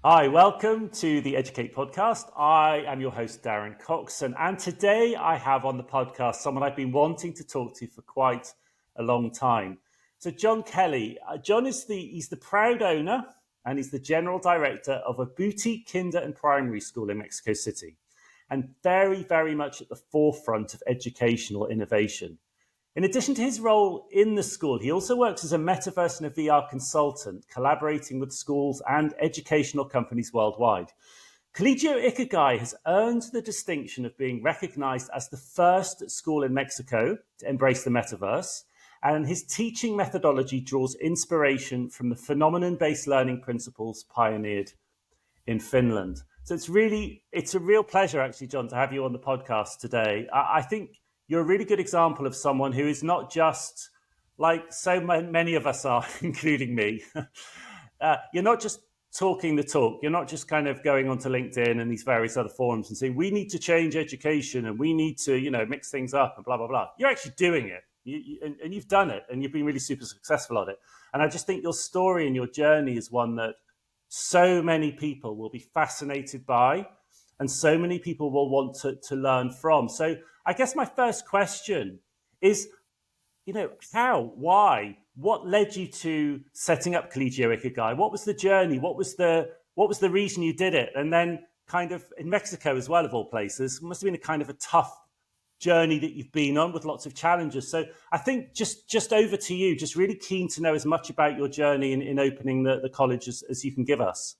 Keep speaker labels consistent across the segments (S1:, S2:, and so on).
S1: Hi, welcome to the EducAIte podcast. I am your host, Darren Coxon, and today I have on the podcast someone I've been wanting to talk to for quite a long time. So John Kelly. John is he's the proud owner and he's the general director of a boutique kinder and primary school in Mexico City, and very, very much at the forefront of educational innovation. In addition to his role in the school, he also works as a Metaverse and a VR consultant, collaborating with schools and educational companies worldwide. Colegio Ikigai has earned the distinction of being recognized as the first school in Mexico to embrace the metaverse, and his teaching methodology draws inspiration from the phenomenon-based learning principles pioneered in Finland. So it's a real pleasure, actually, John, to have you on the podcast today. I think you're a really good example of someone who is not just like so many of us are, including me. You're not just talking the talk. You're not just kind of going onto LinkedIn and these various other forums and saying, we need to change education and we need to, mix things up and blah, blah, blah. You're actually doing it. And you've done it and you've been really super successful at it. And I just think your story and your journey is one that so many people will be fascinated by and so many people will want to learn from. So I guess my first question is, how, why, what led you to setting up Colegio Ikigai? What was the journey? What was the reason you did it? And then kind of in Mexico as well, of all places, must have been a kind of a tough journey that you've been on with lots of challenges. So I think just over to you, just really keen to know as much about your journey in opening the college as you can give us.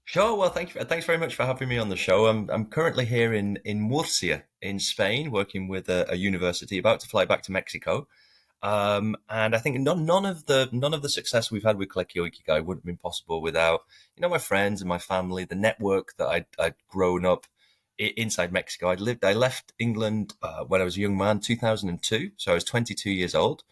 S2: Sure. Well, thanks very much for having me on the show. I'm currently here in Murcia, in Spain, working with a university, about to fly back to Mexico. And I think none of the success we've had with Colegio Ikigai wouldn't have been possible without my friends and my family, the network that I'd grown up inside Mexico. I left England when I was a young man, 2002, so I was 22 years old,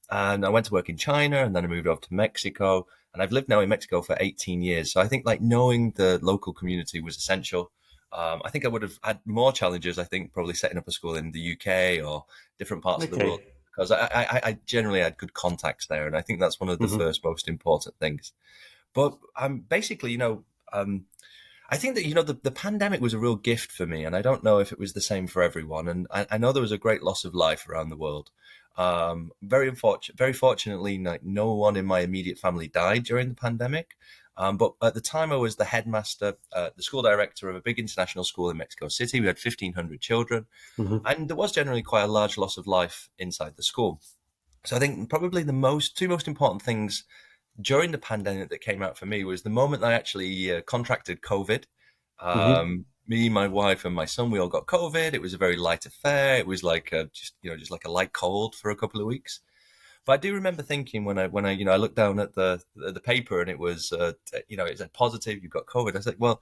S2: and I went to work in China, and then I moved over to Mexico. And I've lived now in Mexico for 18 years. So I think knowing the local community was essential. I think I would have had more challenges, I think, probably setting up a school in the UK or different parts of the world, because I generally had good contacts there. And I think that's one of the first most important things. But basically, I think that, the pandemic was a real gift for me. And I don't know if it was the same for everyone. And I know there was a great loss of life around the world. Very fortunately, no one in my immediate family died during the pandemic. But at the time, I was the headmaster, the school director of a big international school in Mexico City. We had 1,500 children, and there was generally quite a large loss of life inside the school. So I think probably the two most important things during the pandemic that came out for me was the moment I actually contracted COVID. Me, my wife, and my son, we all got COVID. It was a very light affair. It was like just like a light cold for a couple of weeks. But I do remember thinking when I looked down at the paper and it was it said positive, you've got COVID. I was like, well,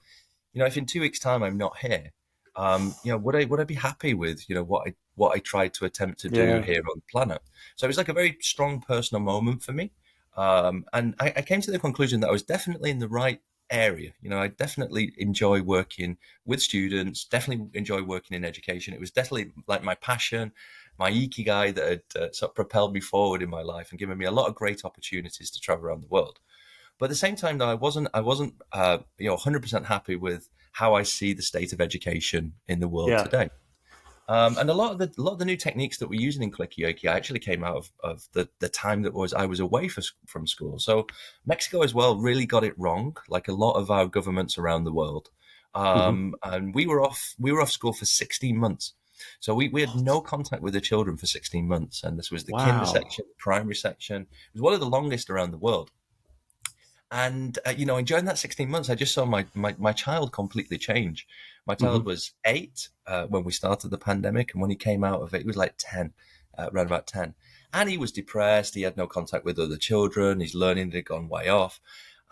S2: if in 2 weeks' time I'm not here, would I be happy with what I tried to attempt to do here on the planet? So it was like a very strong personal moment for me, and I came to the conclusion that I was definitely in the right area. I definitely enjoy working with students, definitely enjoy working in education. It was definitely like my passion, my ikigai that had sort of propelled me forward in my life and given me a lot of great opportunities to travel around the world. But at the same time, though, I wasn't 100% happy with how I see the state of education in the world today. And a lot of the new techniques that we're using in Colegio Ikigai actually came out of the time that I was away from school. So Mexico as well really got it wrong, like a lot of our governments around the world. And we were off school for 16 months. So we had no contact with the children for 16 months. And this was the kinder section, the primary section. It was one of the longest around the world. And, during that 16 months, I just saw my child completely change. My child was 8 when we started the pandemic. And when he came out of it, he was like 10, around about 10. And he was depressed. He had no contact with other children. His learning had gone way off.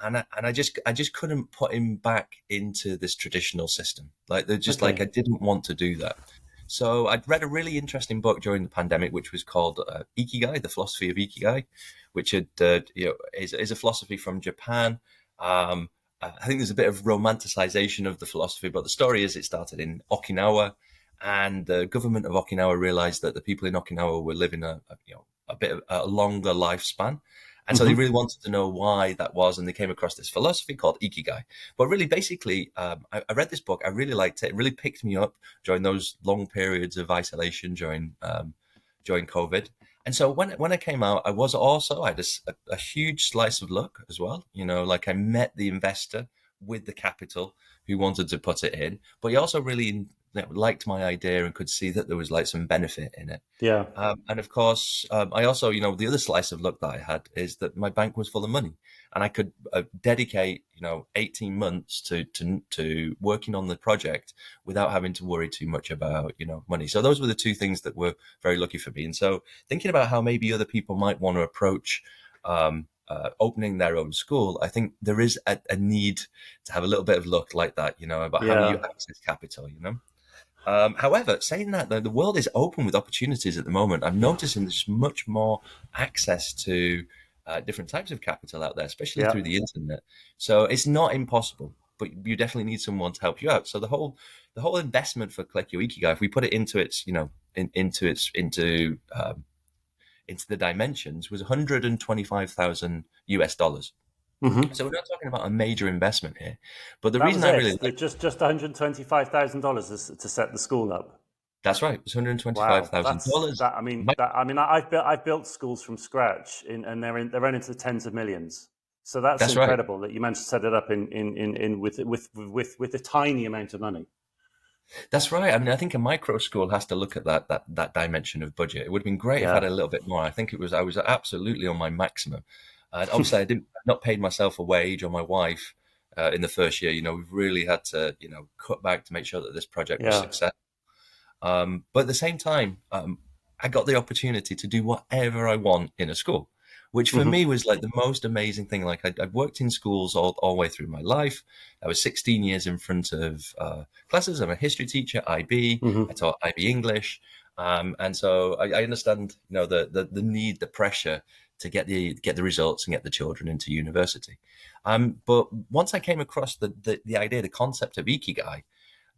S2: And I just couldn't put him back into this traditional system. Like I didn't want to do that. So I'd read a really interesting book during the pandemic, which was called Ikigai, The Philosophy of Ikigai, which is a philosophy from Japan. I think there's a bit of romanticization of the philosophy, but the story is it started in Okinawa, and the government of Okinawa realized that the people in Okinawa were living a bit of a longer lifespan, And so they
S1: Hmm.
S2: really wanted to know why that was, and they came across this philosophy called Ikigai. But really, basically, I read this book. I really liked it. It really picked me up during those long periods of isolation during COVID. And so when I came out, I had a huge slice of luck as well. Like I met the investor with the capital who wanted to put it in, but he also really liked my idea and could see that there was like some benefit in it.
S1: Yeah.
S2: And of course, I also, the other slice of luck that I had is that my bank was full of money, and I could dedicate, 18 months to working on the project without having to worry too much about, money. So those were the two things that were very lucky for me. And so thinking about how maybe other people might want to approach opening their own school, I think there is a need to have a little bit of luck like that, about how you
S1: Yeah.
S2: access capital. However, saying that, the world is open with opportunities at the moment. I'm noticing there's much more access to different types of capital out there, especially
S1: Yeah.
S2: through the internet. So it's not impossible, but you definitely need someone to help you out. So the whole investment for Colegio Ikigai, if we put it into its, into the dimensions, was 125,000 US dollars.
S1: Hmm.
S2: So we're not talking about a major investment here, but the
S1: That
S2: reason
S1: was
S2: I really
S1: it.
S2: like
S1: Just $125,000 to set the school up.
S2: that's right, it's
S1: Wow,
S2: $125,000.
S1: that. I mean, I've built schools from scratch, and they're running to the tens of millions. So that's
S2: That's right.
S1: incredible that you managed to set it up in with a tiny amount of money.
S2: That's right. I mean, I think a micro school has to look at that dimension of budget. It would have been great if I had
S1: Yeah,
S2: a little bit more. I was absolutely on my maximum. And obviously, I've not paid myself a wage or my wife in the first year. We've really had to, cut back to make sure that this project was
S1: yeah.
S2: successful. But at the same time, I got the opportunity to do whatever I want in a school, which for
S1: Hmm.
S2: me was like the most amazing thing. Like I'd worked in schools all the way through my life. I was 16 years in front of classes. I'm a history teacher, IB. I
S1: Hmm.
S2: taught IB English. And so I understand, the need, the pressure to get the results and get the children into university. But once I came across the idea, the concept of Ikigai,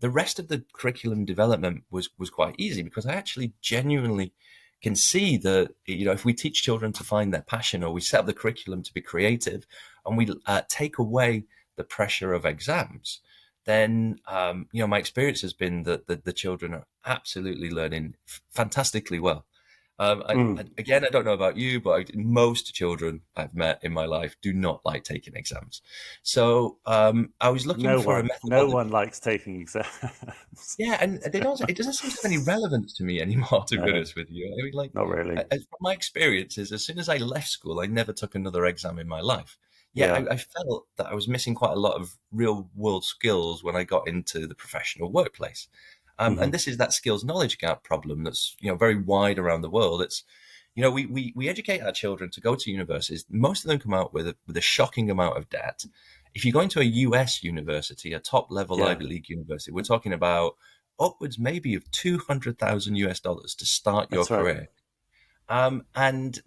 S2: the rest of the curriculum development was quite easy because I actually genuinely can see that if we teach children to find their passion, or we set up the curriculum to be creative, and we take away the pressure of exams, then my experience has been that the children are absolutely learning fantastically well. Again, I don't know about you, but most children I've met in my life do not like taking exams. So I was looking for a
S1: No
S2: methodology.
S1: one likes taking exams.
S2: Yeah, and they don't. It doesn't seem to have any relevance to me anymore. To be
S1: No,
S2: honest with you, I mean, like,
S1: not really.
S2: from my experiences, as soon as I left school, I never took another exam in my life. Yet
S1: Yeah.
S2: I felt that I was missing quite a lot of real world skills when I got into the professional workplace. And
S1: Hmm.
S2: this is that skills knowledge gap problem that's very wide around the world. It's we educate our children to go to universities. Most of them come out with a shocking amount of debt. If you're going to a US university, a top level
S1: Yeah,
S2: Ivy League university, we're talking about upwards maybe of 200,000 US dollars to start your
S1: that's right.
S2: career. And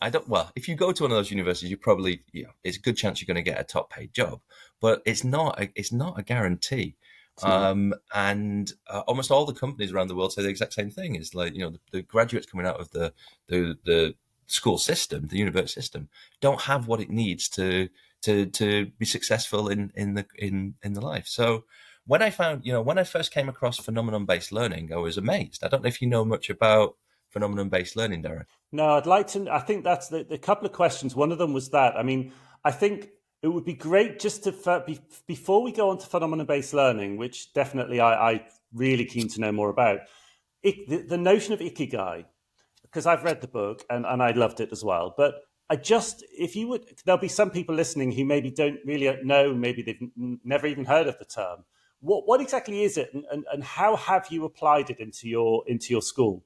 S2: I don't. Well, if you go to one of those universities, you probably, it's a good chance you're going to get a top paid job, but it's not a guarantee.
S1: Hmm.
S2: And almost all the companies around the world say the exact same thing. Is like the graduates coming out of the school system, the university system, don't have what it needs to be successful in the life. So when I first came across phenomenon based learning, I was amazed. I don't know if you know much about phenomenon based learning, Darren.
S1: No, I'd like to. I think that's the couple of questions. One of them was that. I mean, I think it would be great just to before we go on to phenomenon-based learning, which definitely I really keen to know more about. The notion of ikigai, because I've read the book and I loved it as well. But I just, if you would, there'll be some people listening who maybe don't really know, maybe they've never even heard of the term. What exactly is it, and how have you applied it into your school?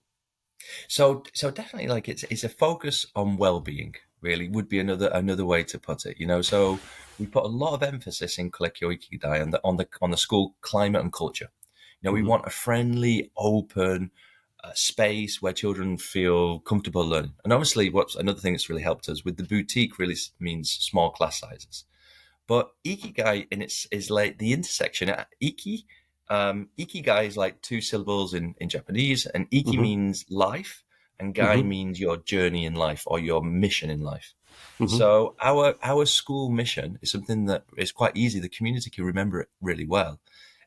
S2: So definitely, like it's a focus on well-being. Really, would be another way to put it. So we put a lot of emphasis in Colegio Ikigai on the school climate and culture. We
S1: Hmm.
S2: want a friendly, open space where children feel comfortable learning. And obviously, what's another thing that's really helped us with the boutique really means small class sizes. But ikigai in its is like the intersection. Ikigai is like two syllables in Japanese, and iki
S1: Hmm.
S2: means life, and gai
S1: Hmm.
S2: means your journey in life or your mission in life.
S1: Hmm.
S2: So our school mission is something that is quite easy. The community can remember it really well.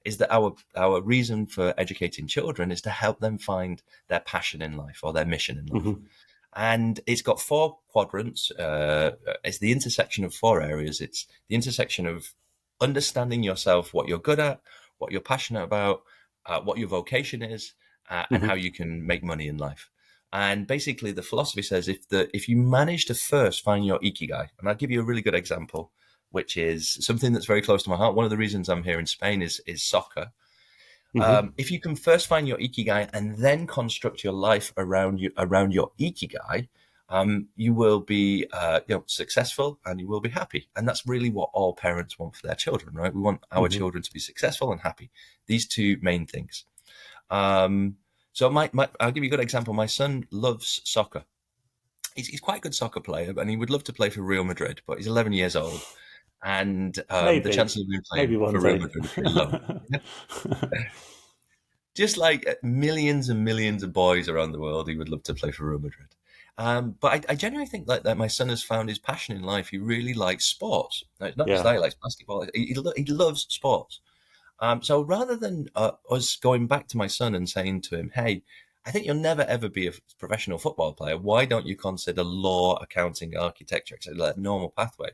S2: Is that our reason for educating children is to help them find their passion in life or their mission in life.
S1: Hmm.
S2: And it's got four quadrants. It's the intersection of four areas. It's the intersection of understanding yourself, what you're good at, what you're passionate about, what your vocation is, and how
S1: Hmm.
S2: you can make money in life. And basically, the philosophy says if you manage to first find your ikigai, and I'll give you a really good example, which is something that's very close to my heart. One of the reasons I'm here in Spain is soccer.
S1: Hmm.
S2: If you can first find your ikigai and then construct your life around your ikigai, you will be successful and you will be happy. And that's really what all parents want for their children, right? We want our
S1: Hmm.
S2: children to be successful and happy. These two main things. So I'll give you a good example. My son loves soccer. He's quite a good soccer player, and he would love to play for Real Madrid, but he's 11 years old, and the
S1: Maybe,
S2: chances of him
S1: maybe
S2: playing
S1: one
S2: for Real
S1: day.
S2: Madrid are pretty low. Just like millions and millions of boys around the world, he would love to play for Real Madrid. But I genuinely think that my son has found his passion in life. He really likes sports. Now, it's not just
S1: Yeah.
S2: that he likes basketball. He loves sports. So rather than us going back to my son and saying to him, "Hey, I think you'll never ever be a professional football player. Why don't you consider law, accounting, architecture, etc., like a normal pathway?"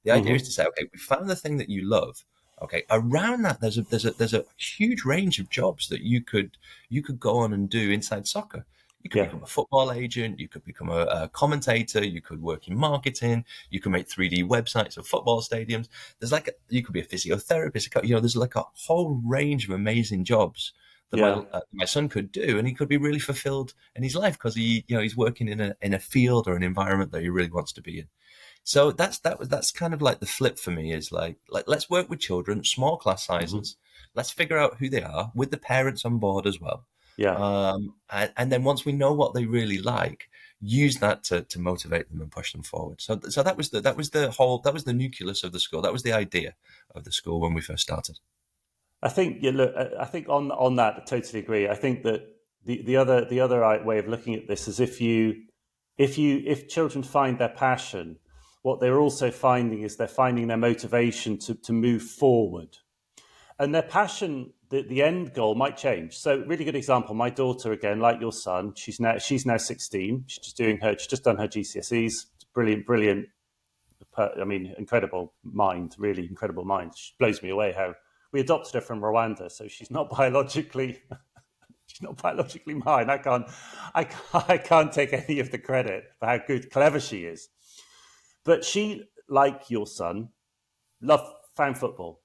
S2: The idea is to
S1: Hmm.
S2: say, "Okay, we found the thing that you love. Okay, around that, there's a huge range of jobs that you could go on and do inside soccer. You could
S1: Yeah.
S2: become a football agent. You could become a commentator. You could work in marketing. You can make 3D websites of football stadiums. You could be a physiotherapist. There's like a whole range of amazing jobs that
S1: Yeah.
S2: my son could do, and he could be really fulfilled in his life because he's working in a field or an environment that he really wants to be in. So that's kind of like the flip for me is like let's work with children, small class
S1: Hmm.
S2: sizes. Let's figure out who they are with the parents on board as well.
S1: Yeah.
S2: And then once we know what they really like, use that to motivate them and push them forward. So that was the nucleus of the school. That was the idea of the school when we first started.
S1: I think you look. I think on that, I totally agree. I think that the other way of looking at this is if children find their passion, what they're also finding is they're finding their motivation to move forward, and their passion. The end goal might change. So, really good example. My daughter, again, like your son, she's now 16. She's just done her GCSEs. Brilliant, brilliant. I mean, incredible mind, really incredible mind. She blows me away how we adopted her from Rwanda, so she's not biologically mine. I can't take any of the credit for how clever she is. But she, like your son, found football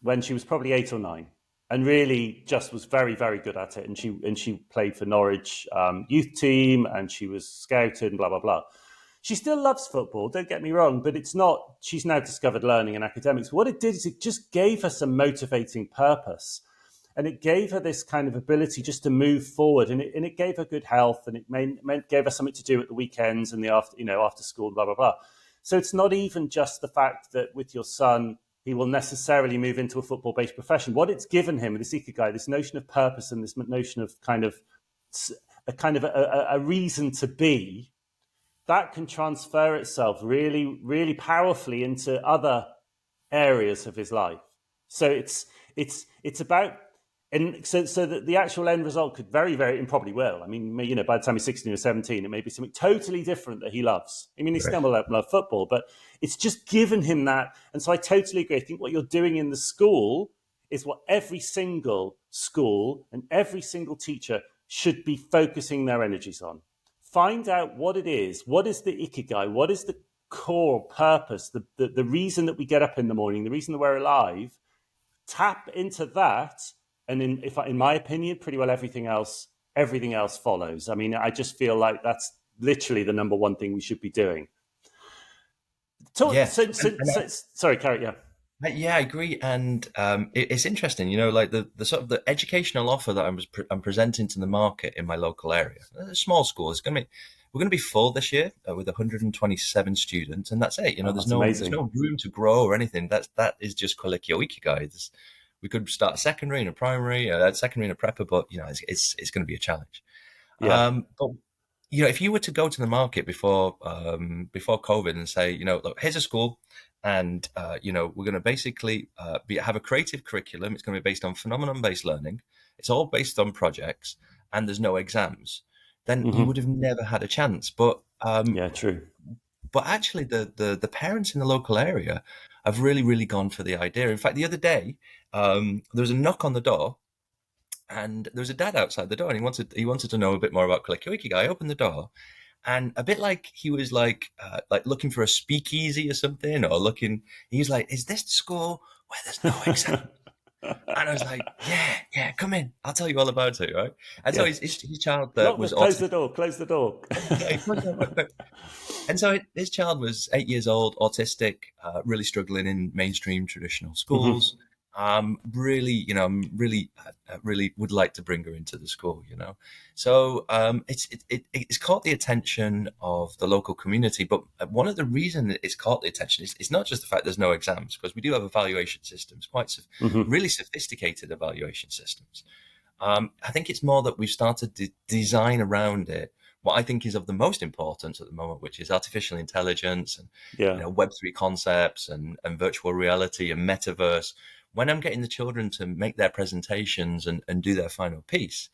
S1: when she was probably 8 or 9, and really just was very, very good at it. And she played for Norwich youth team, and she was scouted and blah blah blah. She still loves football, don't get me wrong, but it's not. She's now discovered learning and academics. What it did is it just gave her some motivating purpose, and it gave her this kind of ability just to move forward, and it gave her good health, and gave her something to do at the weekends and the after school, blah blah blah. So it's not even just the fact that with your son he will necessarily move into a football-based profession. What it's given him, this ikigai, this notion of purpose, and this notion of a reason to be, that can transfer itself really, really powerfully into other areas of his life. So it's about, and so that the actual end result could very, very, and probably will. I mean, by the time he's 16 or 17, it may be something totally different that he loves. I mean, he still
S2: Right.
S1: will love football, but it's just given him that. And so I totally agree. I think what you're doing in the school is what every single school and every single teacher should be focusing their energies on. Find out what it is. What is the ikigai? What is the core purpose? The reason that we get up in the morning, the reason that we're alive. Tap into that, and in my opinion, pretty well everything else follows. I mean, I just feel like that's literally the number one thing we should be doing.
S2: Yeah.
S1: Sorry, Carrie. Yeah.
S2: Yeah, I agree, and it's interesting. Like the sort of the educational offer that I'm presenting to the market in my local area. A small school. We're going to be full this year with 127 students, and that's it.
S1: Oh,
S2: There's
S1: that's
S2: no
S1: amazing.
S2: room to grow or anything. That is just Colegio Ikigai. We could start secondary and a primary, secondary and a prepper, but it's going to be a challenge.
S1: Yeah.
S2: But if you were to go to the market before COVID and say, look, here's a school, and we're going to basically have a creative curriculum. It's going to be based on phenomenon-based learning. It's all based on projects, and there's no exams. Then you would have never had a chance.
S1: Yeah, true.
S2: But actually, the parents in the local area have really, really gone for the idea. In fact, the other day, there was a knock on the door, and there was a dad outside the door, and he wanted to know a bit more about Colegio Ikigai. I opened the door, and a bit like he was like looking for a speakeasy or something, or looking. He's like, "Is this the school where there's no exam?" And I was like, "Yeah, come in. I'll tell you all about it, right?" And so
S1: Yeah.
S2: his child was
S1: Close the
S2: autistic.
S1: door. Close the door.
S2: And so his child was 8 years old, autistic, really struggling in mainstream traditional schools. Really, really would like to bring her into the school. So it's caught the attention of the local community. But one of the reasons it's caught the attention is it's not just the fact there's no exams, because we do have evaluation systems, really sophisticated evaluation systems. I think it's more that we've started to design around it what I think is of the most importance at the moment, which is artificial intelligence and
S1: Yeah.
S2: Web3 concepts and virtual reality and metaverse. When I'm getting the children to make their presentations and do their final piece,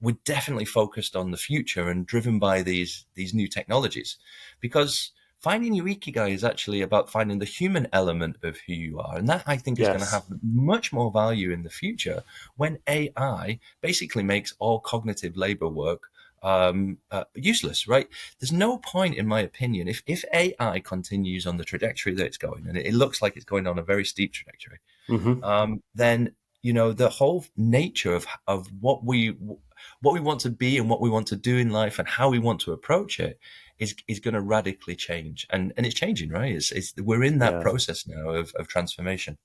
S2: we're definitely focused on the future and driven by these new technologies, because finding your ikigai is actually about finding the human element of who you are. And that, I think, is going to
S1: Yes.
S2: have much more value in the future when AI basically makes all cognitive labor work useless, right? There's no point, in my opinion, if AI continues on the trajectory that it's going, and it looks like it's going on a very steep trajectory, then the whole nature of what we want to be and what we want to do in life and how we want to approach it is going to radically change, and it's changing, right? We're in that
S1: Yeah.
S2: process now of transformation.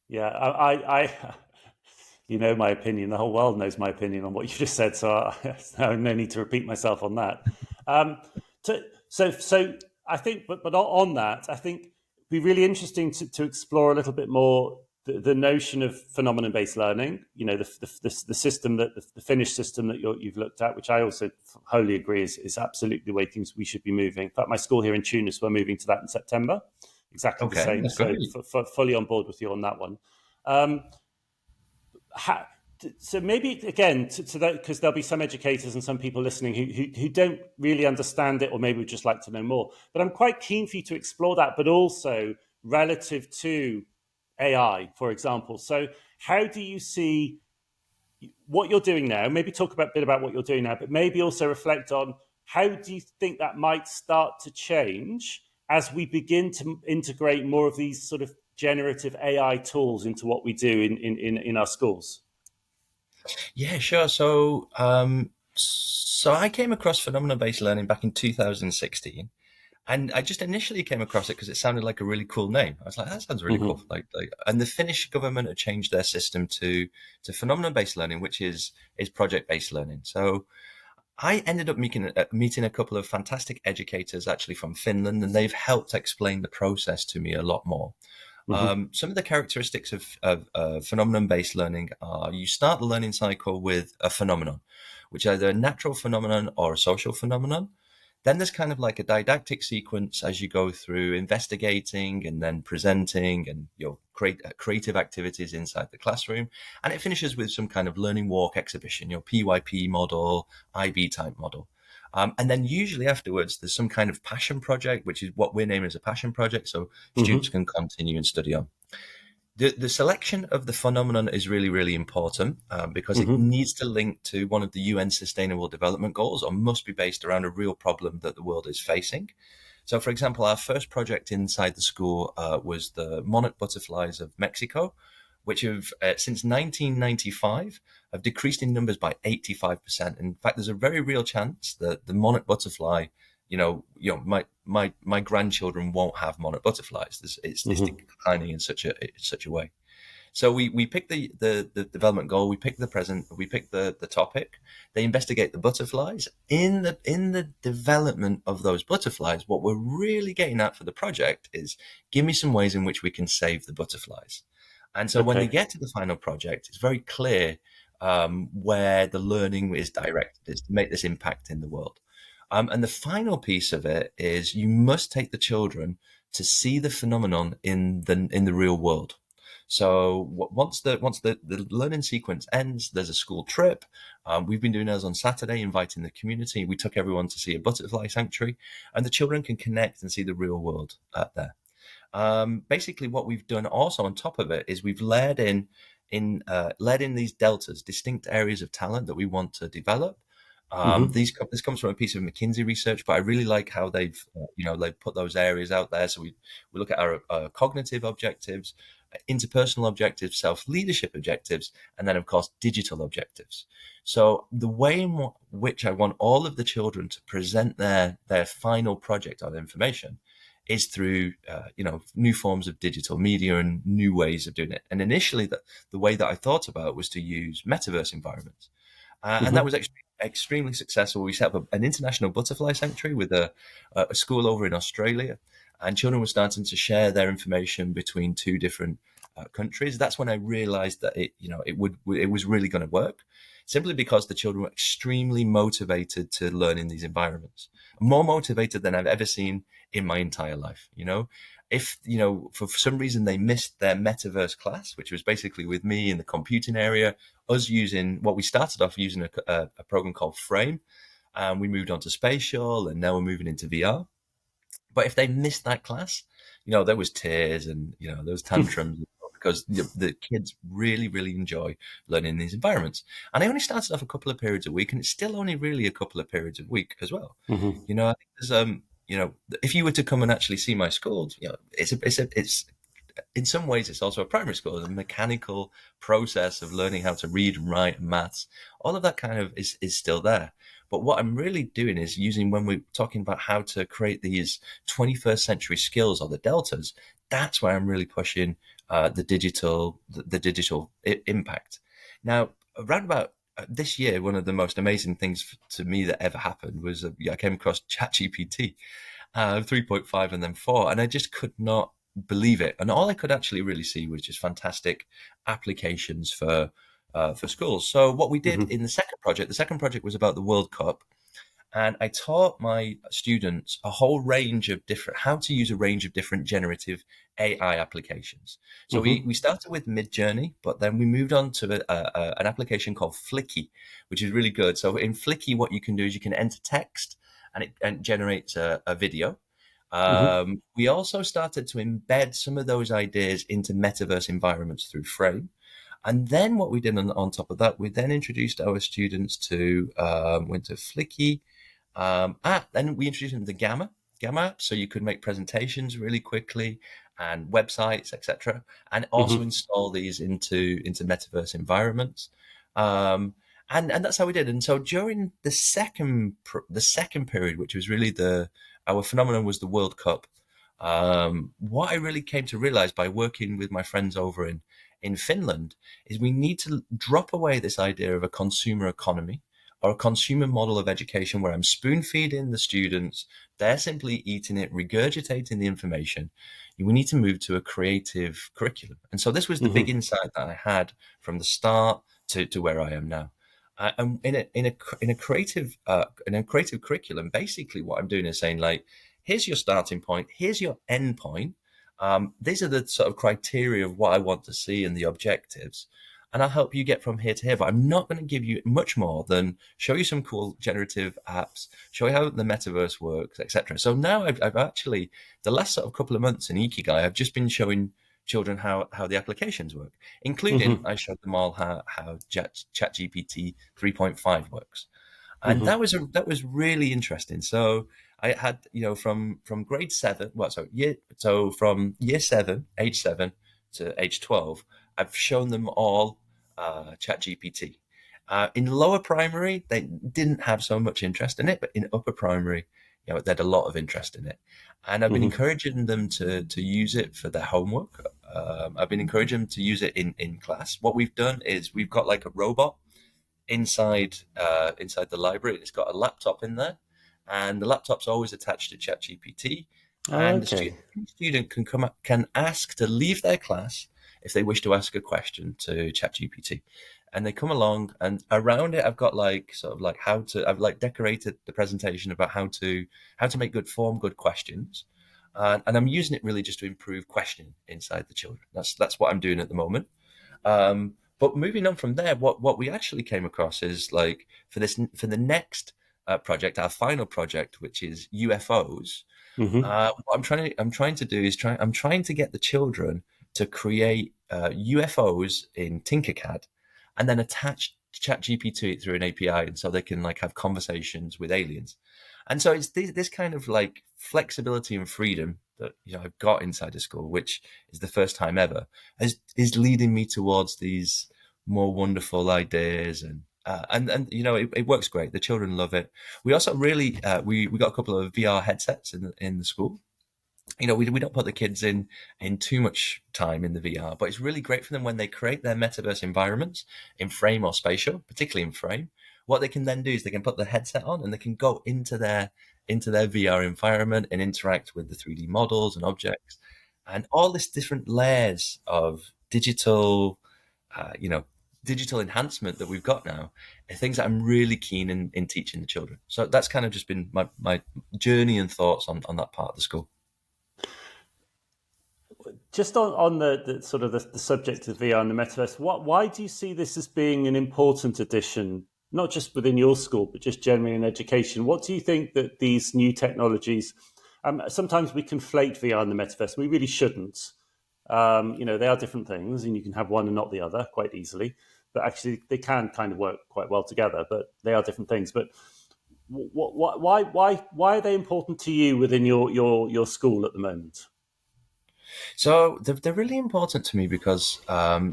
S1: Yeah. I my opinion. The whole world knows my opinion on what you just said, so I no need to repeat myself on that. Um, so I think, but on that, I think it'd be really interesting to explore a little bit more the notion of phenomenon-based learning. The system the Finnish system that you've looked at, which I also wholly agree is absolutely the way we should be moving. In fact, my school here in Tunis, we're moving to that in September. Exactly the
S2: Okay,
S1: same.
S2: that's
S1: So
S2: great.
S1: fully on board with you on that one. Um, ha, so maybe again to that, because there'll be some educators and some people listening who don't really understand it, or maybe would just like to know more. But I'm quite keen for you to explore that, but also relative to AI, for example. So how do you see what you're doing now? Maybe talk a bit about what you're doing now, but maybe also reflect on how do you think that might start to change as we begin to integrate more of these sort of generative AI tools into what we do in our schools.
S2: Yeah, sure. So I came across phenomenon-based learning back in 2016. And I just initially came across it because it sounded like a really cool name. I was like, that sounds really cool.
S1: Mm-hmm.
S2: And the Finnish government had changed their system to phenomenon-based learning, which is project-based learning. So I ended up meeting a couple of fantastic educators actually from Finland, and they've helped explain the process to me a lot more.
S1: Mm-hmm.
S2: Some of the characteristics of phenomenon-based learning are: you start the learning cycle with a phenomenon, which is either a natural phenomenon or a social phenomenon. Then there's kind of like a didactic sequence as you go through investigating and then presenting and create creative activities inside the classroom. And it finishes with some kind of learning walk exhibition, PYP model, IB type model. And then usually afterwards, there's some kind of passion project, which is what we're naming as a passion project. So students
S1: Mm-hmm.
S2: can continue and study on. The selection of the phenomenon is really, really important because it
S1: Mm-hmm.
S2: needs to link to one of the UN Sustainable Development Goals, or must be based around a real problem that the world is facing. So, for example, our first project inside the school was the monarch butterflies of Mexico, which have, since 1995, have decreased in numbers by 85%. In fact, there's a very real chance that the monarch butterfly, my grandchildren won't have monarch butterflies. It's
S1: Mm-hmm.
S2: declining in such a way. So we pick the development goal, we pick the topic. They investigate the butterflies. In the development of those butterflies, what we're really getting at for the project is, give me some ways in which we can save the butterflies. And so when they
S1: Okay.
S2: get to the final project, it's very clear where the learning is directed, is to make this impact in the world. And the final piece of it is you must take the children to see the phenomenon in the real world. So once the learning sequence ends, there's a school trip. We've been doing those on Saturday, inviting the community. We took everyone to see a butterfly sanctuary, and the children can connect and see the real world there. Basically, what we've done also on top of it is we've led in these deltas, distinct areas of talent that we want to develop.
S1: Mm-hmm.
S2: This comes from a piece of McKinsey research, but I really like how they've put those areas out there. So we look at our cognitive objectives, interpersonal objectives, self leadership objectives, and then of course digital objectives. So the way in which I want all of the children to present their final project on information is through new forms of digital media and new ways of doing it. And initially, the way that I thought about was to use metaverse environments. And that
S1: Mm-hmm.
S2: was extremely successful. We set up an international butterfly sanctuary with a school over in Australia, and children were starting to share their information between two different countries. That's when I realized that it was really going to work, simply because the children were extremely motivated to learn in these environments, more motivated than I've ever seen in my entire life. If for some reason they missed their metaverse class, which was basically with me in the computing area, us using what we started off using a program called Frame, and we moved on to spatial, and now we're moving into VR. But if they missed that class, there was tears and there was tantrums, because the kids really, really enjoy learning in these environments. And I only started off a couple of periods a week, and it's still only really a couple of periods a week as well.
S1: Mm-hmm.
S2: I think there's if you were to come and actually see my school, it's in some ways it's also a primary school, the mechanical process of learning how to read and write and maths, all of that kind of is still there. But what I'm really doing is using, when we're talking about how to create these 21st century skills, or the deltas, that's where I'm really pushing the digital impact. Now, around about this year, one of the most amazing things to me that ever happened was I came across ChatGPT 3.5 and then 4, and I just could not believe it. And all I could actually really see was just fantastic applications for schools. So what we did
S1: Mm-hmm.
S2: in the second project was about the World Cup, and I taught my students how to use a range of different generative AI applications. So
S1: Mm-hmm.
S2: we started with Midjourney, but then we moved on to an application called Flicky, which is really good. So in Flicky, what you can do is you can enter text, and it generates a video.
S1: Mm-hmm.
S2: We also started to embed some of those ideas into metaverse environments through Frame. And then what we did on top of that, we then introduced our students to went to Flicky. Then we introduced them to Gamma app, so you could make presentations really quickly, and websites, etc., and also
S1: Mm-hmm.
S2: install these into metaverse environments. And that's how we did. And so during the second period, which was really our phenomenon, was the World Cup. What I really came to realize by working with my friends over in Finland is we need to drop away this idea of a consumer economy or a consumer model of education where I'm spoon feeding the students, they're simply eating it, regurgitating the information. We need to move to a creative curriculum. And so this was the big
S1: Mm-hmm.
S2: insight that I had from the start to where I am now. And in a creative curriculum, basically what I'm doing is saying, like, here's your starting point, here's your end point. These are the sort of criteria of what I want to see and the objectives, and I'll help you get from here to here. But I'm not going to give you much more than show you some cool generative apps, show you how the metaverse works, etc. So now I've actually, the last sort of couple of months in Ikigai, I've just been showing children how the applications work, including
S1: Mm-hmm.
S2: I showed them all how ChatGPT 3.5 works. And
S1: Mm-hmm.
S2: that was really interesting. So I had, from grade 7, from year 7, age 7 to age 12, I've shown them all ChatGPT. In lower primary, they didn't have so much interest in it, but in upper primary, they had a lot of interest in it. And I've been
S1: Mm-hmm.
S2: encouraging them to use it for their homework. I've been encouraging them to use it in class. What we've done is we've got like a robot inside the library. It's got a laptop in there, and the laptop's always attached to ChatGPT. And
S1: Okay.
S2: any student can ask to leave their class if they wish to ask a question to ChatGPT. and they come along, and around it I've got like sort of like I've like decorated the presentation about how to make good form, good questions, and I'm using it really just to improve questioning inside the children. That's what I'm doing at the moment. But moving on from there, what we actually came across is like for the next project, our final project, which is UFOs.
S1: Hmm.
S2: What I'm trying to do is I'm trying to get the children to create UFOs in Tinkercad, and then attach ChatGPT to it through an API, and so they can like have conversations with aliens. And so it's this kind of like flexibility and freedom that I've got inside the school, which is the first time ever, is leading me towards these more wonderful ideas, and it works great. The children love it. We also really we got a couple of VR headsets in the school. We don't put the kids in too much time in the VR, but it's really great for them when they create their metaverse environments in frame or spatial, particularly in frame. What they can then do is they can put the headset on and they can go into their VR environment and interact with the 3D models and objects and all this different layers of uh, you know, digital enhancement that we've got now are things that I'm really keen in teaching the children. So that's kind of just been my journey and thoughts on that part of the school.
S1: Just on the sort of the subject of VR and the metaverse, why do you see this as being an important addition, not just within your school, but just generally in education? What do you think that these new technologies? Sometimes we conflate VR and the metaverse. We really shouldn't. They are different things, and you can have one and not the other quite easily. But actually, they can kind of work quite well together. But they are different things. But why are they important to you within your school at the moment?
S2: So they're really important to me because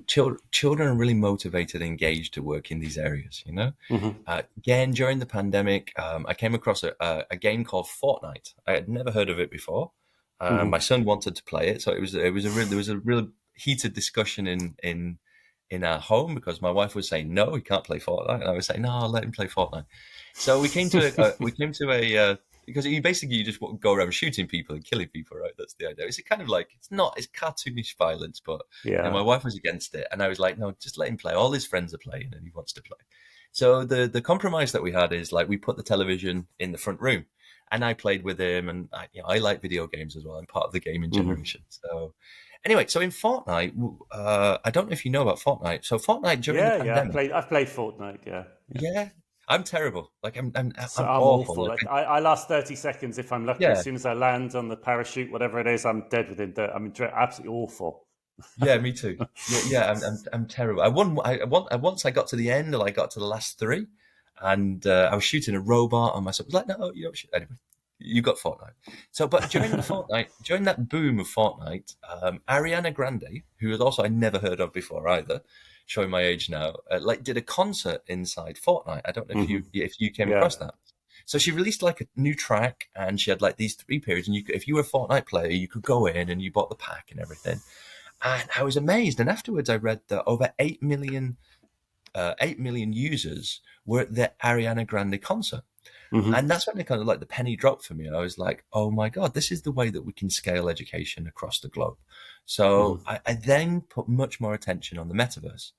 S2: children are really motivated and engaged to work in these areas.
S1: Hmm.
S2: Again, during the pandemic, I came across a game called Fortnite. I had never heard of it before. My
S1: Hmm.
S2: son wanted to play it, so there was a real heated discussion in our home because my wife was saying no, he can't play Fortnite, and I was saying no, I'll let him play Fortnite. So we came to a because you just go around shooting people and killing people, right? That's the idea. It's kind of like it's cartoonish violence, but
S1: Yeah.
S2: my wife was against it, and I was like, no, just let him play. All his friends are playing, and he wants to play. So the compromise that we had is like we put the television in the front room, and I played with him, and I like video games as well. I'm part of the gaming
S1: Hmm.
S2: generation. So anyway, so in Fortnite, I don't know if you know about Fortnite. So Fortnite during the
S1: Yeah.
S2: pandemic,
S1: I've played Fortnite. Yeah. Yeah.
S2: yeah, I'm terrible. Like
S1: So
S2: I'm
S1: I'm
S2: awful.
S1: awful.
S2: Like,
S1: I last 30 seconds if I'm lucky. As
S2: yeah,
S1: soon as I land on the parachute, whatever it is, I'm dead within. I'm absolutely awful.
S2: yeah, me too. Yeah, yeah, I'm terrible. Once I got to the end, and I got to the last three, and I was shooting a robot on myself. I was like, no, you don't shoot. Anyway, you got Fortnite. So, but during that boom of Fortnite, Ariana Grande, who was also I never heard of before either, showing my age now, like did a concert inside Fortnite. I don't know
S1: Hmm.
S2: if you came
S1: Yeah.
S2: across that. So she released like a new track, and she had like these three periods, and if you were a Fortnite player, you could go in and you bought the pack and everything. And I was amazed. And afterwards, I read that over 8 million users were at the Ariana Grande concert.
S1: Hmm.
S2: And that's when it kind of like the penny dropped for me. I was like, oh my God, this is the way that we can scale education across the globe. So
S1: Hmm.
S2: I then put much more attention on the metaverse.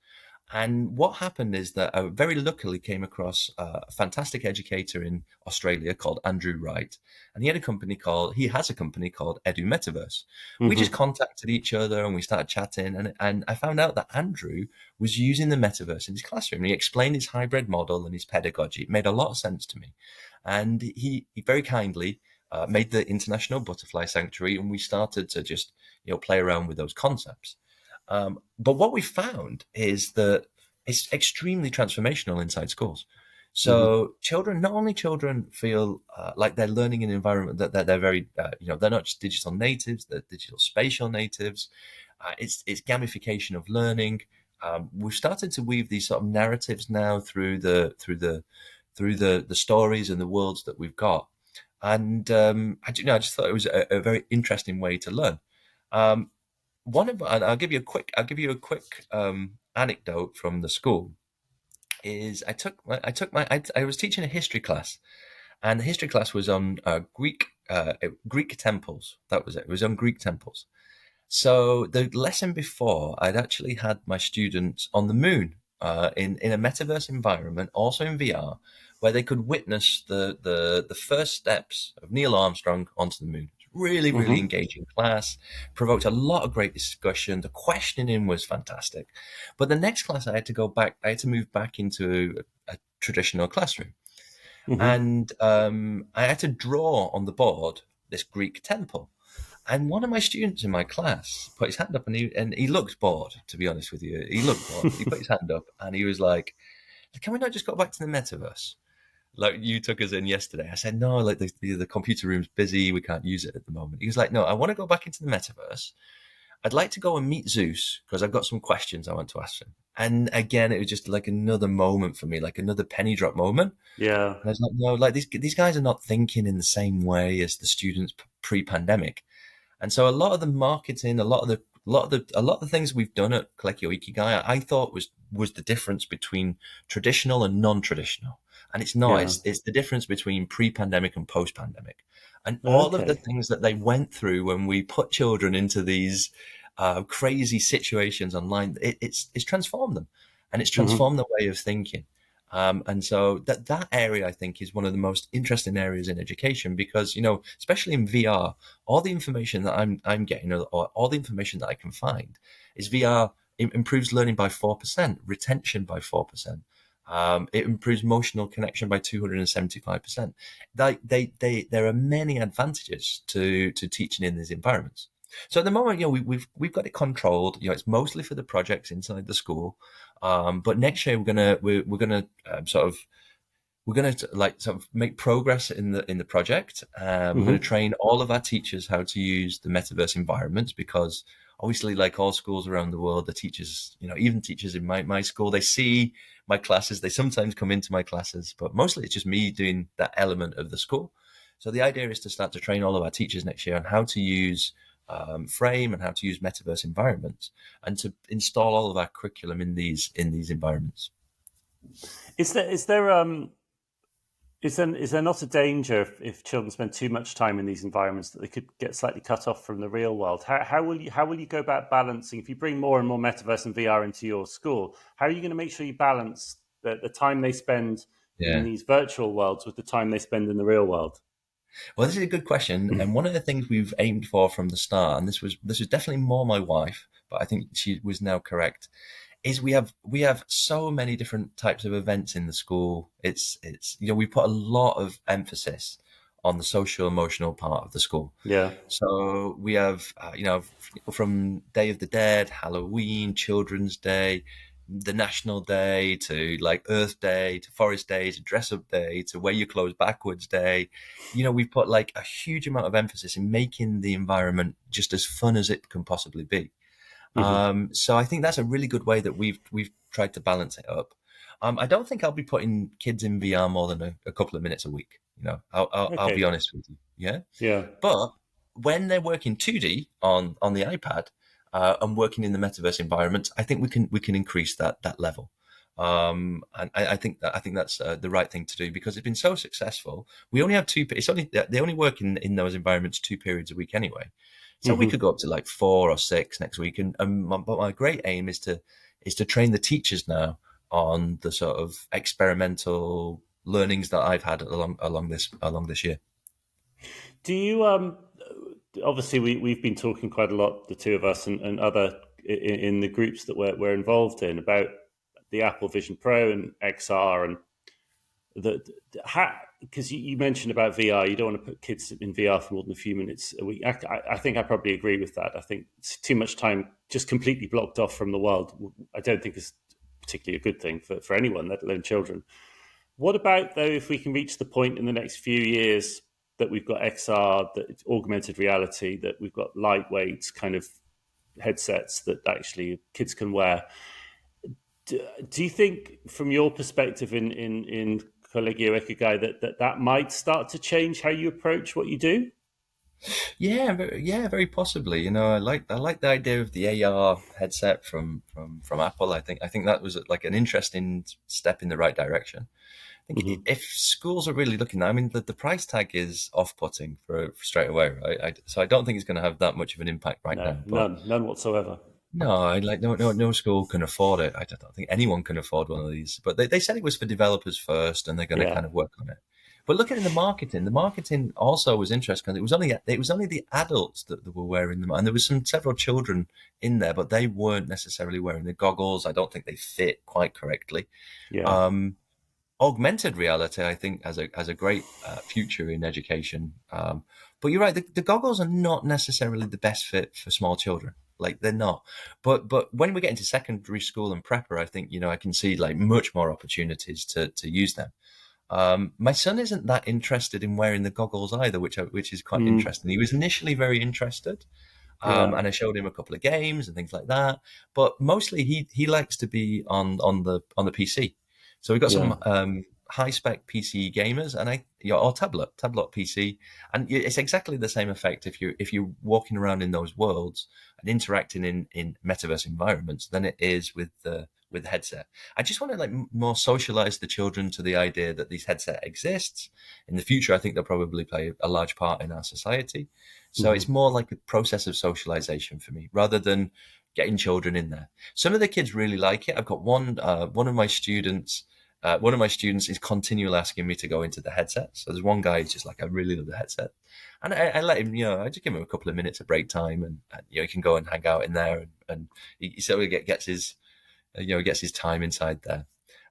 S2: And what happened is that I very luckily came across a fantastic educator in Australia called Andrew Wright. And he has a company called Metaverse. We just
S1: Hmm.
S2: contacted each other and we started chatting. And I found out that Andrew was using the metaverse in his classroom. And he explained his hybrid model and his pedagogy. It made a lot of sense to me. And he very kindly made the International Butterfly Sanctuary. And we started to just, play around with those concepts. But what we found is that it's extremely transformational inside schools.
S1: Hmm.
S2: So not only children feel like they're learning in an environment that they're very, they're not just digital natives, they're digital spatial natives. It's gamification of learning. We've started to weave these sort of narratives now through the stories and the worlds that we've got. And I just thought it was a very interesting way to learn. Um, and I'll give you a quick anecdote from the school. Is I was teaching a history class, and the history class was on Greek temples. That was it. It was on Greek temples. So the lesson before, I'd actually had my students on the moon in a metaverse environment, also in VR, where they could witness the first steps of Neil Armstrong onto the moon. Really, really
S1: Hmm.
S2: engaging class, provoked a lot of great discussion. The questioning was fantastic. But the next class, I had to move back into a traditional classroom.
S1: Hmm.
S2: And I had to draw on the board this Greek temple. And one of my students in my class put his hand up and he looked bored, to be honest with you. He looked bored. He put his hand up and he was like, can we not just go back to the metaverse? Like you took us in yesterday. I said, no, like the computer room's busy. We can't use it at the moment. He was like, no, I want to go back into the metaverse. I'd like to go and meet Zeus because I've got some questions I want to ask him. And again, it was just like another moment for me, like another penny drop moment.
S1: Yeah.
S2: And I was like, no, like these guys are not thinking in the same way as the students pre-pandemic. And so a lot of the marketing, a lot of the things we've done at Colegio Ikigai, I thought was the difference between traditional and non-traditional. And it's not.
S1: Yeah.
S2: It's the difference between pre-pandemic and post-pandemic. And all of the
S1: Okay.
S2: things that they went through when we put children into these crazy situations online, it's transformed them, and it's
S1: Hmm.
S2: transformed their way of thinking. And so that area, I think, is one of the most interesting areas in education because, especially in VR, all the information that I'm getting, or all the information that I can find, is VR improves learning by 4%, retention by 4%. It improves emotional connection by 275%. There are many advantages to teaching in these environments. So at the moment, we've got it controlled. It's mostly for the projects inside the school. But next year we're gonna sort of make progress in the project. We're going to
S1: Hmm.
S2: train all of our teachers how to use the metaverse environments because obviously, like all schools around the world, the teachers, even teachers in my school, they see my classes. They sometimes come into my classes, but mostly it's just me doing that element of the school. So the idea is to start to train all of our teachers next year on how to use Frame and how to use metaverse environments, and to install all of our curriculum in these environments.
S1: Is there not a danger if children spend too much time in these environments that they could get slightly cut off from the real world? How will you go about balancing if you bring more and more metaverse and VR into your school? How are you going to make sure you balance the time they spend in
S2: Yeah.
S1: these virtual worlds with the time they spend in the real world?
S2: Well, this is a good question, and one of the things we've aimed for from the start, and this was definitely more my wife, but I think she was now correct, is we have so many different types of events in the school. It's we put a lot of emphasis on the social emotional part of the school.
S1: Yeah.
S2: So we have, from Day of the Dead, Halloween, Children's Day, the National Day, to like Earth Day, to Forest Day, to Dress Up Day, to Wear Your Clothes Backwards Day. We've put like a huge amount of emphasis in making the environment just as fun as it can possibly be.
S1: Hmm.
S2: So I think that's a really good way that we've tried to balance it up. I don't think I'll be putting kids in VR more than a couple of minutes a week. I'll be
S1: Okay.
S2: honest with you. Yeah.
S1: Yeah.
S2: But when they're working 2D on the iPad and working in the metaverse environment, I think we can increase that level. And I think that's the right thing to do because it's been so successful. We only have two. It's only they only work in those environments 2 periods a week anyway. So we
S1: Hmm.
S2: could go up to like 4 or 6 next week. But my great aim is to train the teachers now on the sort of experimental learnings that I've had along this year.
S1: Do you obviously we've been talking quite a lot, the two of us and other in the groups that we're involved in, about the Apple Vision Pro and XR and because you mentioned about VR, you don't want to put kids in VR for more than a few minutes a week. I think I probably agree with that. I think it's too much time just completely blocked off from the world. I don't think is particularly a good thing for anyone, let alone children. What about though if we can reach the point in the next few years that we've got XR, that it's augmented reality, that we've got lightweight kind of headsets that actually kids can wear? Do you think, from your perspective in Colegio Ikigai, that might start to change how you approach what you do?
S2: Yeah, yeah, very possibly. I like the idea of the AR headset from Apple. I think that was like an interesting step in the right direction. I think
S1: Hmm.
S2: if schools are really looking, I mean, the price tag is off-putting for straight away, right? So I don't think it's going to have that much of an impact right
S1: No,
S2: now. But
S1: none whatsoever.
S2: No, no school can afford it. I don't think anyone can afford one of these. But they said it was for developers first, and they're going to
S1: Yeah,
S2: kind of work on it. But looking at the marketing also was interesting because it was only the adults that were wearing them, and there was several children in there, but they weren't necessarily wearing the goggles. I don't think they fit quite correctly.
S1: yeah,
S2: Um, Augmented reality, I think, has a great future in education. But you're right, the goggles are not necessarily the best fit for small children. Like they're not. But when we get into secondary school and prepper, I think I can see like much more opportunities to use them. My son isn't that interested in wearing the goggles either, which is quite
S1: mm,
S2: interesting. He was initially very interested,
S1: yeah,
S2: and I showed him a couple of games and things like that. But mostly, he likes to be on the PC. So we got
S1: yeah,
S2: some high spec PC gamers, and or tablet PC, and it's exactly the same effect if you're walking around in those worlds and interacting in metaverse environments than it is with the headset. I just want to like more socialize the children to the idea that these headset exists. In the future, I think they'll probably play a large part in our society. So
S1: hmm,
S2: it's more like a process of socialization for me rather than getting children in there. Some of the kids really like it. I've got one of my students. One of my students is continually asking me to go into the headset. So there's one guy who's just like, I really love the headset. And I let him, I just give him a couple of minutes of break time and he can go and hang out in there and he sort of gets his time inside there.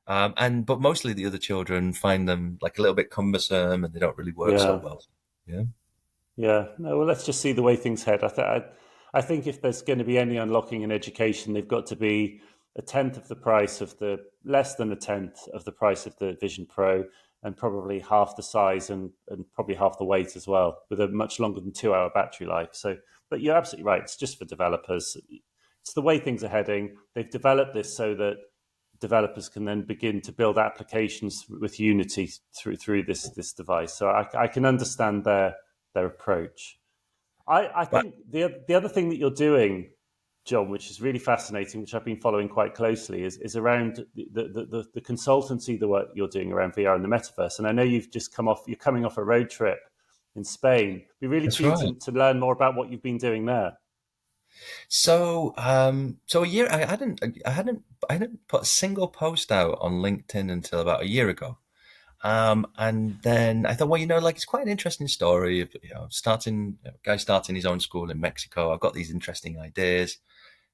S2: But mostly the other children find them like a little bit cumbersome and they don't really work so
S1: yeah.
S2: well. Yeah.
S1: Yeah, no, well, let's just see the way things head. I think if there's going to be any unlocking in education, they've got to be a tenth of the price of the less than a tenth of the price of the Vision Pro, and probably half the size and probably half the weight as well, with a much longer than 2 hour battery life. So, but you're absolutely right. It's just for developers. It's the way things are heading. They've developed this so that developers can then begin to build applications with Unity through this device. So I can understand their approach. I
S2: But
S1: think the other thing that you're doing, John, which is really fascinating, which I've been following quite closely, is around the consultancy, the work you're doing around VR and the metaverse. And I know you're coming off a road trip in Spain. Be really
S2: that's
S1: keen
S2: right.
S1: to learn more about what you've been doing there.
S2: So a year I hadn't put a single post out on LinkedIn until about a year ago. And then I thought, well, like it's quite an interesting story of guy starting his own school in Mexico. I've got these interesting ideas,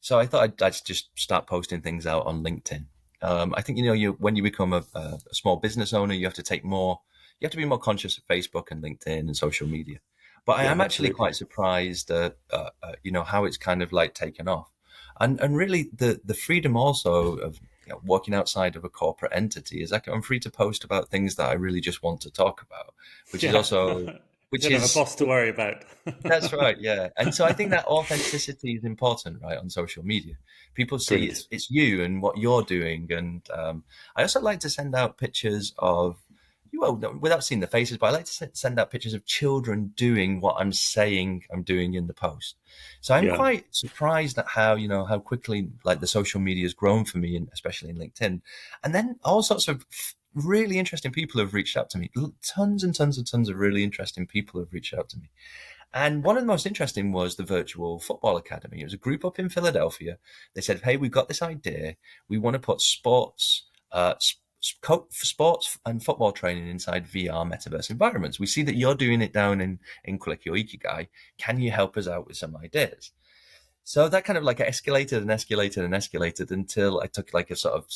S2: so I thought I'd just start posting things out on LinkedIn. I think when you become a small business owner, you have to be more conscious of Facebook and LinkedIn and social media. But I
S1: Yeah,
S2: am actually
S1: absolutely.
S2: quite surprised at how it's kind of like taken off, and really the freedom also of working outside of a corporate entity is like I'm free to post about things that I really just want to talk about, which is
S1: Yeah,
S2: also
S1: you
S2: which
S1: don't have a
S2: is
S1: boss to worry about.
S2: that's right, yeah. And so I think that authenticity is important, right, on social media. People see
S1: Agreed.
S2: it's you and what you're doing, and I also like to send out pictures of, well, without seeing the faces, but I like to send out pictures of children doing what I'm saying I'm doing in the post. So I'm
S1: Yeah,
S2: quite surprised at how quickly like the social media has grown for me, and especially in LinkedIn, and then all sorts of really interesting people have reached out to me. Tons and tons and tons of really interesting people have reached out to me. And one of the most interesting was the Virtual Football Academy. It was a group up in Philadelphia. They said, "Hey, we've got this idea. We want to put sports and football training inside VR metaverse environments. We see that you're doing it down in Colegio Ikigai. Can you help us out with some ideas?" So that kind of like escalated and escalated and escalated until I took like a sort of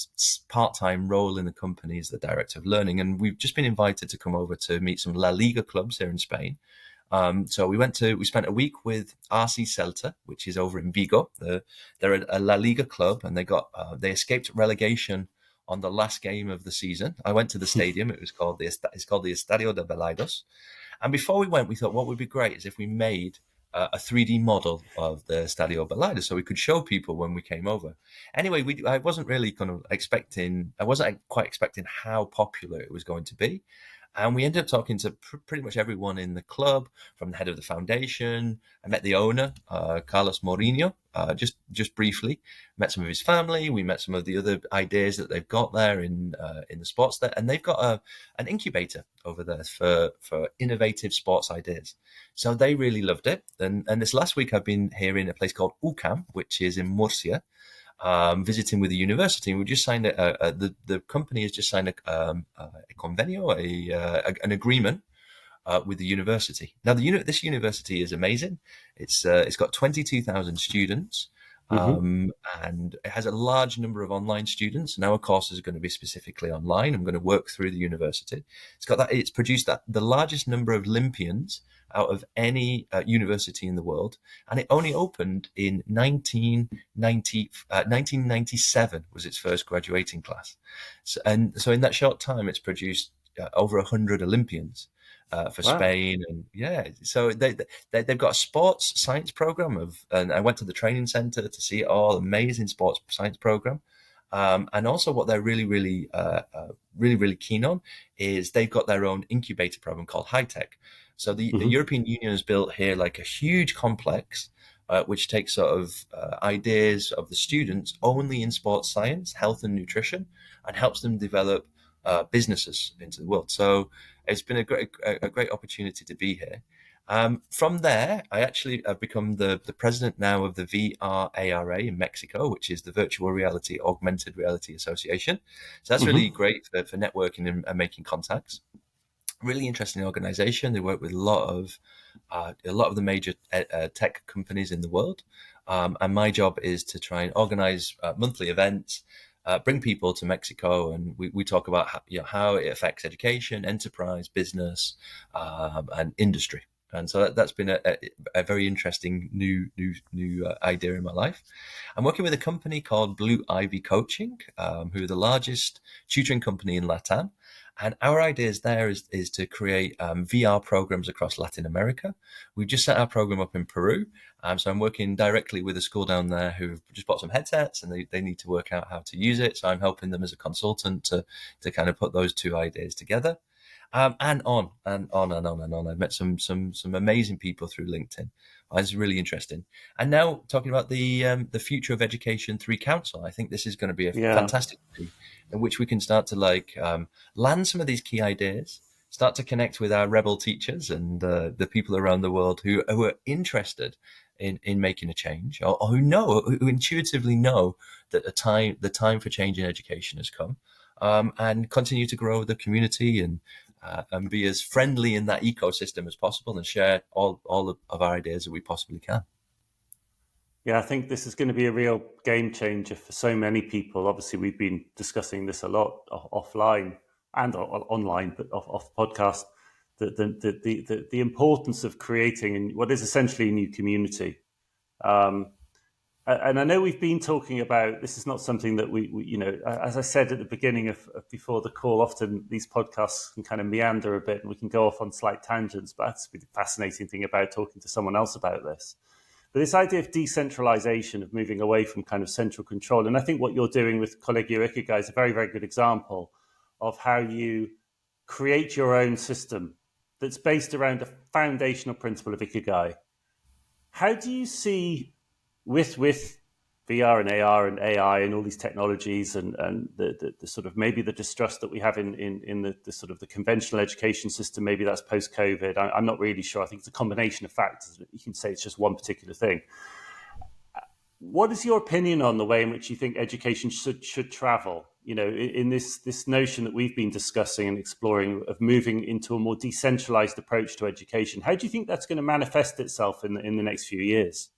S2: part-time role in the company as the director of learning. And we've just been invited to come over to meet some La Liga clubs here in Spain. So we spent a week with RC Celta, which is over in Vigo. They're a La Liga club, and they escaped relegation on the last game of the season. I went to the stadium. It's called the Estadio de Balaidos. And before we went, we thought what would be great is if we made a 3D model of the Stadio Balaidos so we could show people when we came over. Anyway, I wasn't really I wasn't quite expecting how popular it was going to be. And we ended up talking to pretty much everyone in the club, from the head of the foundation. I met the owner, Carlos Mourinho, just briefly. Met some of his family. We met some of the other ideas that they've got there in the sports there, and they've got an incubator over there for innovative sports ideas. So they really loved it. And this last week I've been here in a place called UCAM, which is in Murcia, visiting with the university. And we just signed the company has just signed a convenio, an agreement with the university. Now, this university is amazing. It's got 22,000 students, and it has a large number of online students. And our courses are going to be specifically online. I'm going to work through the university. It's produced the largest number of Olympians out of any university in the world, and it only opened in 1997 was its first graduating class. So in that short time, it's produced over 100 Olympians. For
S1: Wow.
S2: Spain, and so they've got a sports science program and I went to the training center to see it all. Amazing sports science program, and also what they're really keen on is they've got their own incubator program called High Tech. So the European Union has built here like a huge complex which takes sort of ideas of the students only in sports science, health and nutrition, and helps them develop businesses into the world. So it's been a great opportunity to be here. From there, I actually have become the president now of the VR-ARA in Mexico, which is the Virtual Reality Augmented Reality Association. So that's really great for networking and making contacts. Really interesting organization. They work with a lot of the major tech companies in the world. And my job is to try and organize monthly events, bring people to Mexico, and we talk about how it affects education, enterprise, business, and industry. And so that's been a very interesting new idea in my life. I'm working with a company called Blue Ivy Coaching, who are the largest tutoring company in Latam. And our idea there is to create VR programs across Latin America. We've just set our program up in Peru. So I'm working directly with a school down there who've just bought some headsets and they need to work out how to use it. So I'm helping them as a consultant to kind of put those two ideas together. And on and on and on and on. I've met some amazing people through LinkedIn. It's really interesting. And now talking about the Future of Education 3 Council, I think this is going to be a fantastic thing in which we can start to land some of these key ideas, start to connect with our rebel teachers and the people around the world who are interested in making a change, or who intuitively know that the time for change in education has come, and continue to grow the community and be as friendly in that ecosystem as possible and share all of our ideas that we possibly can.
S1: Yeah, I think this is going to be a real game changer for so many people. Obviously, we've been discussing this a lot offline and online, but off podcast, the importance of creating what is essentially a new community. And I know we've been talking about, this is not something that we as I said at the beginning of before the call, often these podcasts can kind of meander a bit and we can go off on slight tangents, but that's the fascinating thing about talking to someone else about this. But this idea of decentralization, of moving away from kind of central control, and I think what you're doing with Colegio Ikigai is a very, very good example of how you create your own system that's based around a foundational principle of Ikigai. How do you see with VR and AR and AI and all these technologies and the sort of maybe the distrust that we have in the sort of the conventional education system, maybe that's post-COVID. I'm not really sure. I think it's a combination of factors. You can say it's just one particular thing. What is your opinion on the way in which you think education should travel? In this notion that we've been discussing and exploring of moving into a more decentralized approach to education. How do you think that's going to manifest itself in the next few years?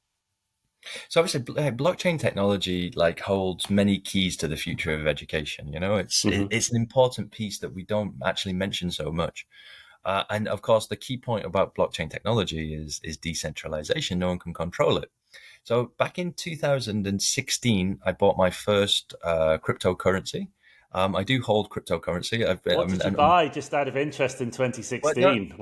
S2: So obviously, blockchain technology holds many keys to the future of education. It's an important piece that we don't actually mention so much. And of course, the key point about blockchain technology is decentralization. No one can control it. So back in 2016, I bought my first cryptocurrency. I do hold cryptocurrency.
S1: What did you buy, just out of interest, in 2016?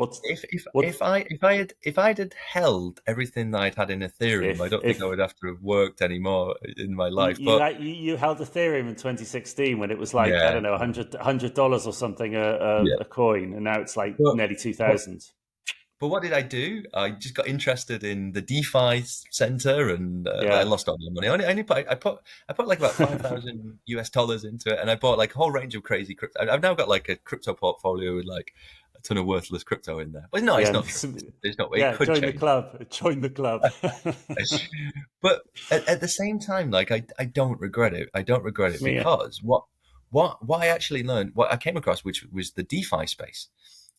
S2: If I had held everything that I'd had in Ethereum, I don't think I would have to have worked anymore in my life.
S1: You held Ethereum in 2016 when it was I don't know, $100 or something a coin, and now it's nearly 2,000.
S2: But what did I do? I just got interested in the DeFi center, and I
S1: Yeah.
S2: lost all my money. I put like about $5,000 into it, and I bought like a whole range of crazy crypto. I've now got like a crypto portfolio with like a ton of worthless crypto in there. But no, it's
S1: Yeah.
S2: not true. It's not. It
S1: Yeah.
S2: could
S1: Join the
S2: change.
S1: club. Join the club.
S2: But at the same time, like I don't regret it. I don't regret it
S1: Yeah.
S2: because what I actually learned, what I came across, which was the DeFi space.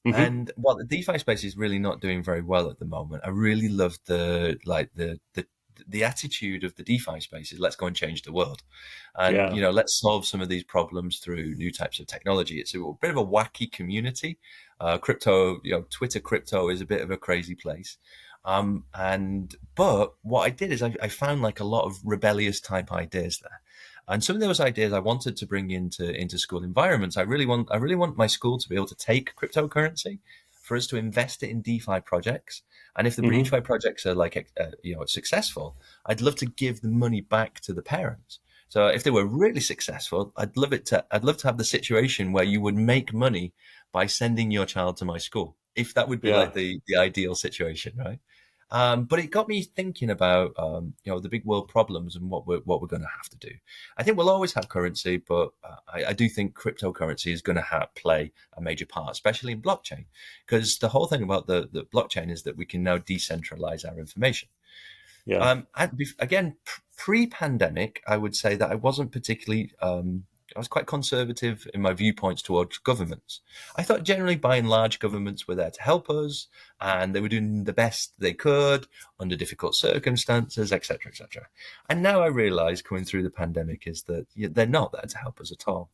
S1: Hmm.
S2: And while the DeFi space is really not doing very well at the moment, I really love the attitude of the DeFi space is let's go and change the world, and
S1: Yeah.
S2: let's solve some of these problems through new types of technology. It's a bit of a wacky community. Crypto, Twitter crypto is a bit of a crazy place. But what I did is I found like a lot of rebellious type ideas there. And some of those ideas I wanted to bring into school environments. I really want my school to be able to take cryptocurrency, for us to invest it in DeFi projects. And if the
S1: Hmm.
S2: DeFi projects are like successful, I'd love to give the money back to the parents. So if they were really successful, I'd love to have the situation where you would make money by sending your child to my school. If that would be
S1: Yeah.
S2: like the ideal situation, right? But it got me thinking about the big world problems and what we're going to have to do. I think we'll always have currency, but I do think cryptocurrency is going to play a major part, especially in blockchain, because the whole thing about the blockchain is that we can now decentralize our information.
S1: Yeah.
S2: Again, pre-pandemic, I would say that I wasn't particularly. I was quite conservative in my viewpoints towards governments. I thought generally, by and large, governments were there to help us, and they were doing the best they could under difficult circumstances, etc., etc. And now I realise, coming through the pandemic, is that they're not there to help us at all.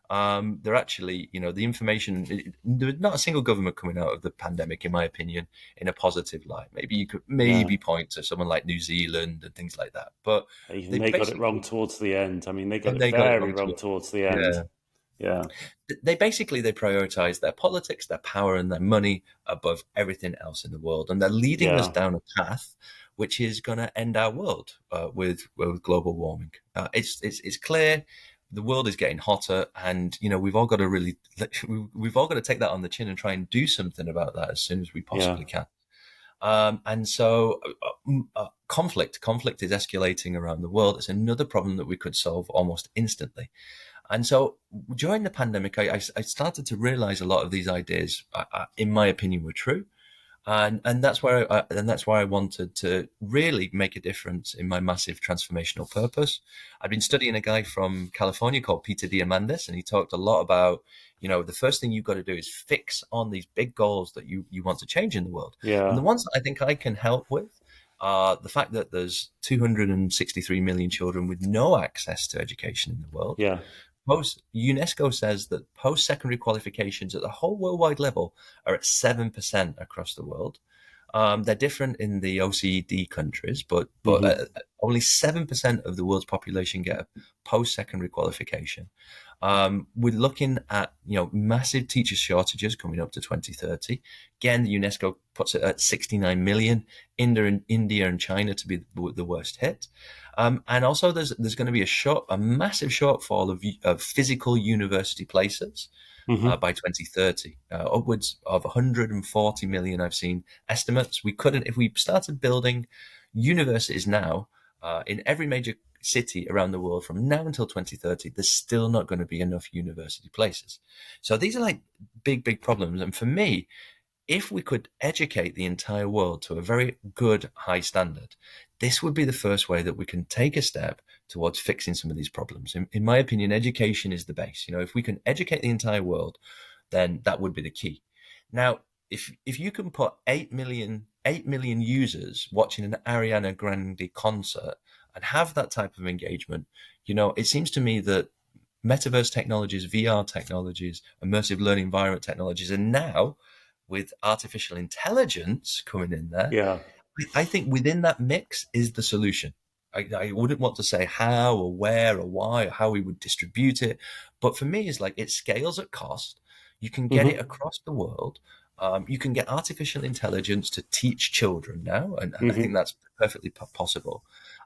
S2: They're actually, the information. There's not a single government coming out of the pandemic, in my opinion, in a positive light. Maybe you could
S1: No.
S2: point to someone like New Zealand and things like that, but
S1: Even
S2: they
S1: they got it wrong
S2: basically
S1: towards the end. I mean, they got
S2: and
S1: it
S2: they got it
S1: very
S2: wrong
S1: wrong
S2: too.
S1: towards the end.
S2: Yeah,
S1: Yeah.
S2: they prioritize their politics, their power, and their money above everything else in the world, and they're leading us
S1: Yeah.
S2: down a path which is going to end our world with global warming. It's clear the world is getting hotter, and we've all got to really we've all got to take that on the chin and try and do something about that as soon as we
S1: Yeah.
S2: possibly can. And so conflict is escalating around the world. It's another problem that we could solve almost instantly. And so during the pandemic, I started to realize a lot of these ideas, in my opinion, were true. And that's why I wanted to really make a difference in my massive transformational purpose. I've been studying a guy from California called Peter Diamandis, and he talked a lot about, the first thing you've got to do is fix on these big goals that you want to change in the world. And
S1: Yeah.
S2: the ones that I think I can help with are the fact that there's 263 million children with no access to education in the world.
S1: Yeah.
S2: UNESCO says that post-secondary qualifications at the whole worldwide level are at 7% across the world. They're different in the OECD countries, but
S1: Hmm.
S2: only 7% of the world's population get a post-secondary qualification. We're looking at massive teacher shortages coming up to 2030. Again, the UNESCO puts it at 69 million. India and China to be the worst hit. And also, there's going to be a massive shortfall of physical university places
S1: Hmm.
S2: by 2030, upwards of 140 million. I've seen estimates. We couldn't, if we started building universities now in every major city around the world from now until 2030, there's still not going to be enough university places. So these are like big problems. And for me, if we could educate the entire world to a very good high standard, this would be the first way that we can take a step towards fixing some of these problems. In my opinion, education is the base. If we can educate the entire world, then that would be the key. Now, if you can put 8 million users watching an Ariana Grande concert and have that type of engagement, it seems to me that metaverse technologies, VR technologies, immersive learning environment technologies, and now with artificial intelligence coming in there,
S1: Yeah.
S2: I think within that mix is the solution. I wouldn't want to say how or where or why or how we would distribute it. But for me, it's like it scales at cost. You can get it
S1: Hmm.
S2: across the world. You can get artificial intelligence to teach children now. And I think
S1: Hmm.
S2: that's perfectly possible.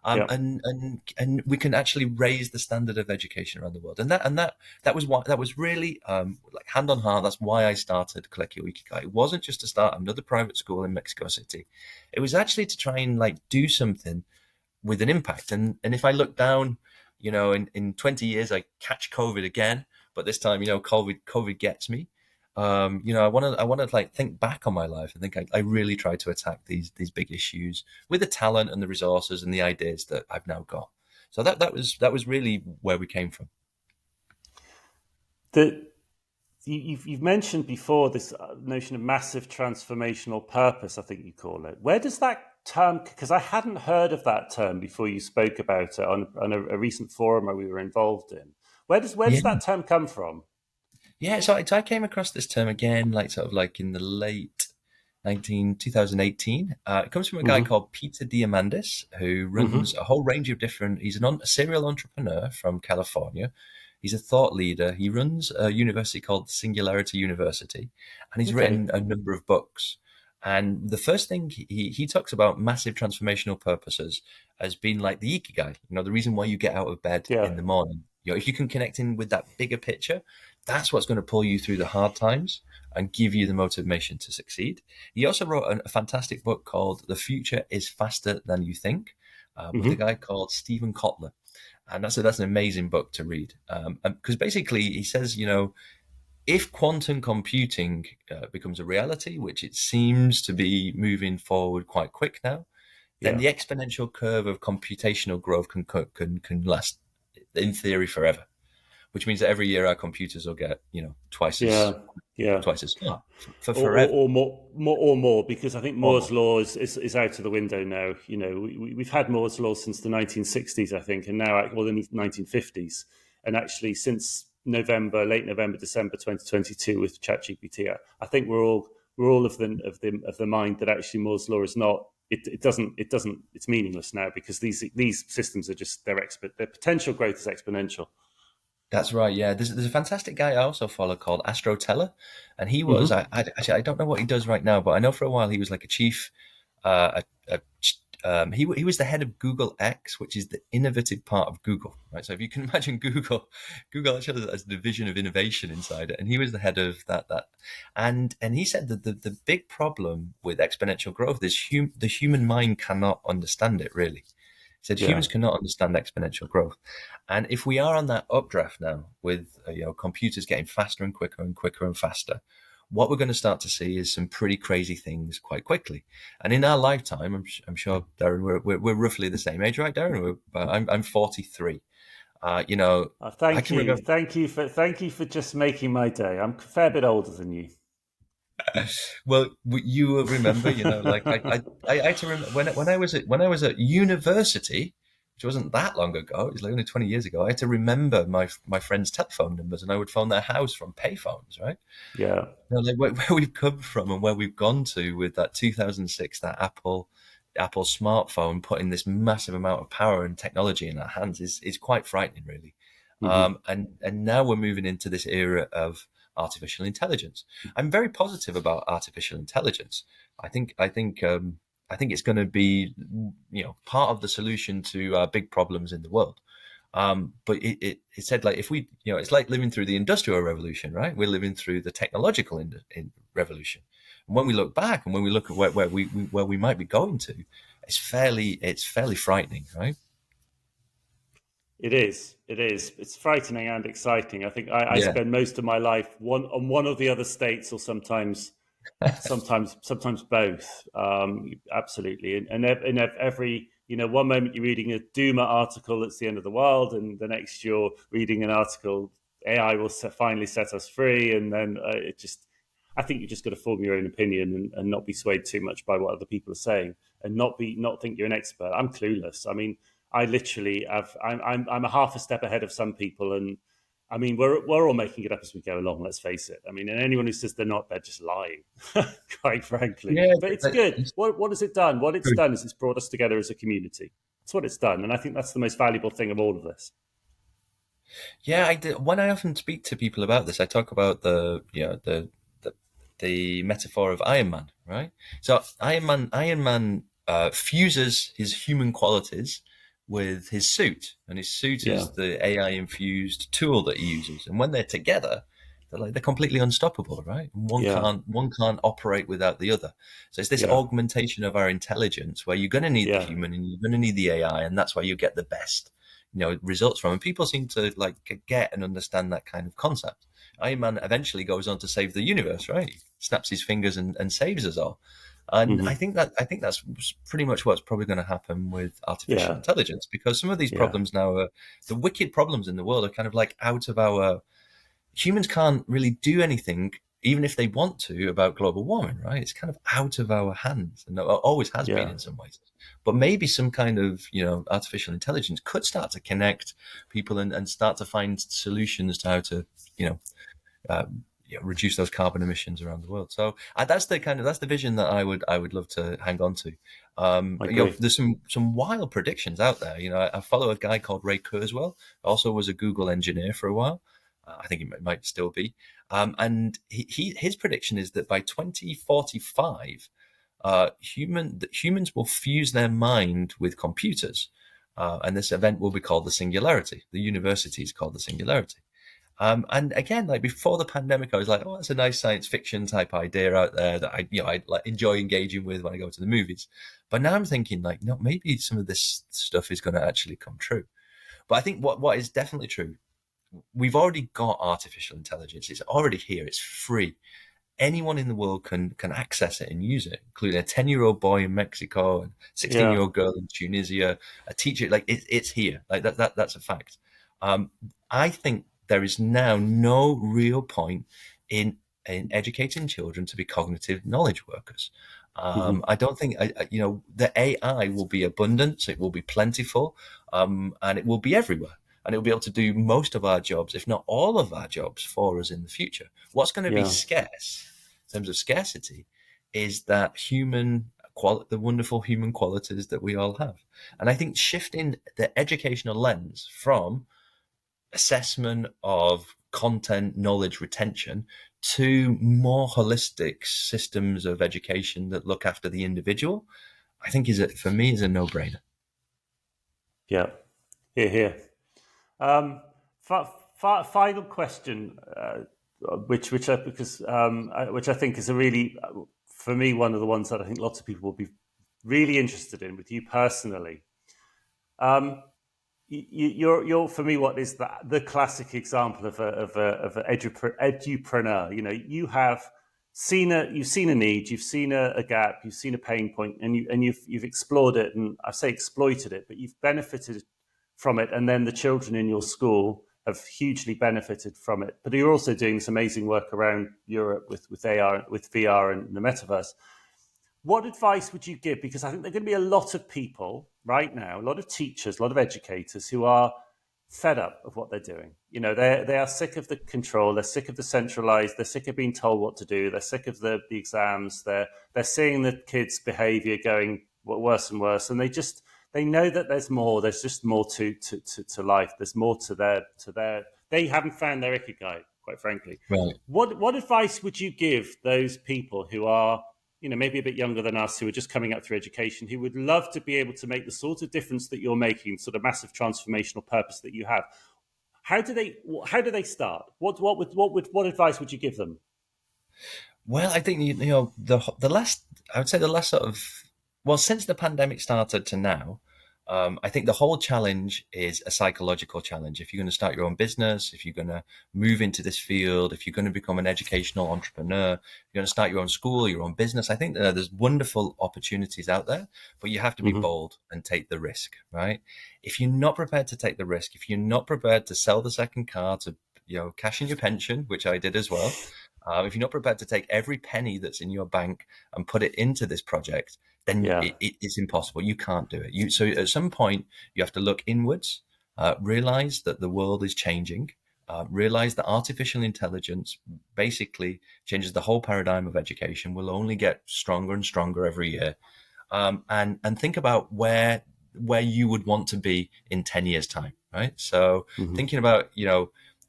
S1: Yeah.
S2: And we can actually raise the standard of education around the world. And that was what that was really like hand on heart. That's why I started Colegio Ikigai. It wasn't just to start another private school in Mexico City. It was actually to try and like do something with an impact. And if I look down, in 20 years I catch COVID again, but this time, COVID gets me. I want to like think back on my life and think I really tried to attack these big issues with the talent and the resources and the ideas that I've now got. So that was really where we came from.
S1: The you've mentioned before this notion of massive transformational purpose, I think you call it. Where does that term? Because I hadn't heard of that term before you spoke about it on a recent forum where we were involved in. Where does
S2: Yeah.
S1: that term come from?
S2: Yeah, so I came across this term again, like sort of like in the late 2018. It comes from a guy
S1: Hmm.
S2: called Peter Diamandis, who runs
S1: Hmm.
S2: a whole range of different. He's a serial entrepreneur from California. He's a thought leader. He runs a university called Singularity University, and he's
S1: Okay.
S2: written a number of books. And the first thing he talks about massive transformational purposes as being like the Ikigai, the reason why you get out of bed
S1: Yeah.
S2: in the morning. If you can connect in with that bigger picture, that's what's going to pull you through the hard times and give you the motivation to succeed. He also wrote a fantastic book called The Future is Faster Than You Think, with a
S1: Hmm.
S2: guy called Stephen Kotler. And that's an amazing book to read. Because basically he says, if quantum computing becomes a reality, which it seems to be moving forward quite quick now, then
S1: Yeah.
S2: the exponential curve of computational growth can last, in theory, forever. Which means that every year our computers will get, twice as
S1: Yeah. Yeah.
S2: twice as smart for
S1: or,
S2: forever.
S1: or, or more, because I think
S2: Or
S1: Moore's
S2: more.
S1: law is out of the window now. We've had Moore's law since the 1960s, I think, and now, well, the 1950s, and actually since late November, December 2022 with ChatGPT, I think we're all of the mind that actually Moore's law is not. It's meaningless now because these systems are just their potential growth is exponential.
S2: That's right. Yeah, there's a fantastic guy I also follow called Astro Teller, and he was
S1: Hmm.
S2: actually I don't know what he does right now, but I know for a while he was like a chief. He was the head of Google X, which is the innovative part of Google, right? So if you can imagine Google actually has a division of innovation inside it, and he was the head of that. And he said that the big problem with exponential growth is the human mind cannot understand it really. He said
S1: Yeah.
S2: humans cannot understand exponential growth, and if we are on that updraft now with computers getting faster and quicker and quicker and faster, what we're going to start to see is some pretty crazy things quite quickly. And in our lifetime, I'm sure, Darren, we're roughly the same age, right, Darren? I'm 43. I
S1: Thank
S2: can
S1: you,
S2: remember.
S1: thank you for just making my day. I'm a fair bit older than you.
S2: Well, you will remember, like I had to remember when I was at university, which wasn't that long ago. It was like only 20 years ago. I had to remember my friends' telephone numbers, and I would phone their house from payphones, right?
S1: Yeah.
S2: Like where we've come from and where we've gone to with that 2006, that Apple smartphone putting this massive amount of power and technology in our hands is quite frightening, really.
S1: Hmm.
S2: And now we're moving into this era of artificial intelligence. I'm very positive about artificial intelligence. I think it's going to be part of the solution to big problems in the world. But it said like if we it's like living through the industrial revolution, right? We're living through the technological revolution. And when we look back and when we look at where we might be going to, it's fairly frightening, right?
S1: It is. It is. It's frightening and exciting. I think I
S2: Yeah,
S1: spend most of my life one of the other states, or sometimes both. Absolutely. And every one moment you're reading a Duma article that's the end of the world, and the next you're reading an article AI will finally set us free, and then it just. I think you just got to form your own opinion and not be swayed too much by what other people are saying, and not think you're an expert. I'm clueless. I mean, I literally have. I'm a half a step ahead of some people, and I mean, we're all making it up as we go along. Let's face it. I mean, and anyone who says they're not, they're just lying, quite frankly.
S2: yeah,
S1: But it's good.
S2: it's
S1: What has it done? What it's
S2: true.
S1: done is it's brought us together as a community. That's what it's done, and I think that's the most valuable thing of all of this.
S2: Yeah, I did. When I often speak to people about this, I talk about the the metaphor of Iron Man, right? So Iron Man fuses his human qualities with his suit, and his suit
S1: Yeah.
S2: is the AI infused tool that he uses. And when they're together, they're completely unstoppable, right?
S1: Yeah.
S2: One can't operate without the other. So it's this
S1: Yeah.
S2: augmentation of our intelligence where you're going to need the
S1: Yeah.
S2: human and you're going to need the AI, and that's why you get the best, results from. And people seem to get and understand that kind of concept. Iron Man eventually goes on to save the universe, right? He snaps his fingers and saves us all. And
S1: Hmm.
S2: I think that's pretty much what's probably going to happen with artificial
S1: Yeah.
S2: intelligence, because some of these
S1: Yeah.
S2: problems now are the wicked problems in the world are kind of like out of our humans can't really do anything, even if they want to, about global warming, right? It's kind of out of our hands, and it always has been
S1: Yeah.
S2: in some ways. But maybe some kind of, artificial intelligence could start to connect people and start to find solutions to how to, you know, reduce those carbon emissions around the world. So that's the vision that I would love to hang on to.
S1: I agree.
S2: There's some wild predictions out there. I follow a guy called Ray Kurzweil, also was a Google engineer for a while. I think he might still be. And his prediction is that by 2045, humans will fuse their mind with computers. And this event will be called the Singularity. The university is called the Singularity. And again, like before the pandemic, I was like, "Oh, that's a nice science fiction type idea out there that I like enjoy engaging with when I go to the movies." But now I'm thinking, like, no, maybe some of this stuff is going to actually come true. But I think what is definitely true, we've already got artificial intelligence. It's already here. It's free. Anyone in the world can access it and use it, including a 10-year-old boy in Mexico and 16-year-old
S1: Yeah.
S2: girl in Tunisia, a teacher. Like it's here. Like that's a fact. I think there is now no real point in educating children to be cognitive knowledge workers.
S1: Hmm.
S2: I don't think the AI will be abundant, so it will be plentiful, and it will be everywhere, and it will be able to do most of our jobs, if not all of our jobs, for us in the future. What's going to be
S1: Yeah.
S2: scarce in terms of scarcity is that the wonderful human qualities that we all have. And I think shifting the educational lens from assessment of content knowledge retention to more holistic systems of education that look after the individual, I think for me is a no-brainer.
S1: Yeah. Here. Here. Final question, which I think is a really, for me, one of the ones that I think lots of people will be really interested in with you personally. You're for me what is the classic example of a edupreneur. You've seen a need, you've seen a gap, you've seen a pain point, and you've explored it, and I say exploited it, but you've benefited from it, and then the children in your school have hugely benefited from it. But you're also doing this amazing work around Europe with AR, with VR, and the metaverse. What advice would you give? Because I think there are going to be a lot of people right now, a lot of teachers, a lot of educators who are fed up of what they're doing. They are sick of the control. They're sick of the centralized. They're sick of being told what to do. They're sick of the exams. They're seeing the kids' behaviour going worse and worse, and they know that there's more. There's just more to life. There's more to their. They haven't found their ikigai, quite frankly.
S2: Right.
S1: What advice would you give those people who are, maybe a bit younger than us, who are just coming up through education, who would love to be able to make the sort of difference that you're making, sort of massive transformational purpose that you have? How do they start? What advice would you give them?
S2: Well, I think the last, I would say the last sort of, well, since the pandemic started to now, I think the whole challenge is a psychological challenge. If you're going to start your own business, if you're going to move into this field, if you're going to become an educational entrepreneur, you're going to start your own school, your own business, I think there's wonderful opportunities out there, but you have to be
S1: Mm-hmm.
S2: bold and take the risk, right? If you're not prepared to take the risk, if you're not prepared to sell the second car to, cash in your pension, which I did as well, if you're not prepared to take every penny that's in your bank and put it into this project, then
S1: Yeah.
S2: it's impossible. You can't do it. So at some point, you have to look inwards, realize that the world is changing, realize that artificial intelligence basically changes the whole paradigm of education, will only get stronger and stronger every year, and think about where you would want to be in 10 years' time, right? So
S1: Mm-hmm.
S2: thinking about,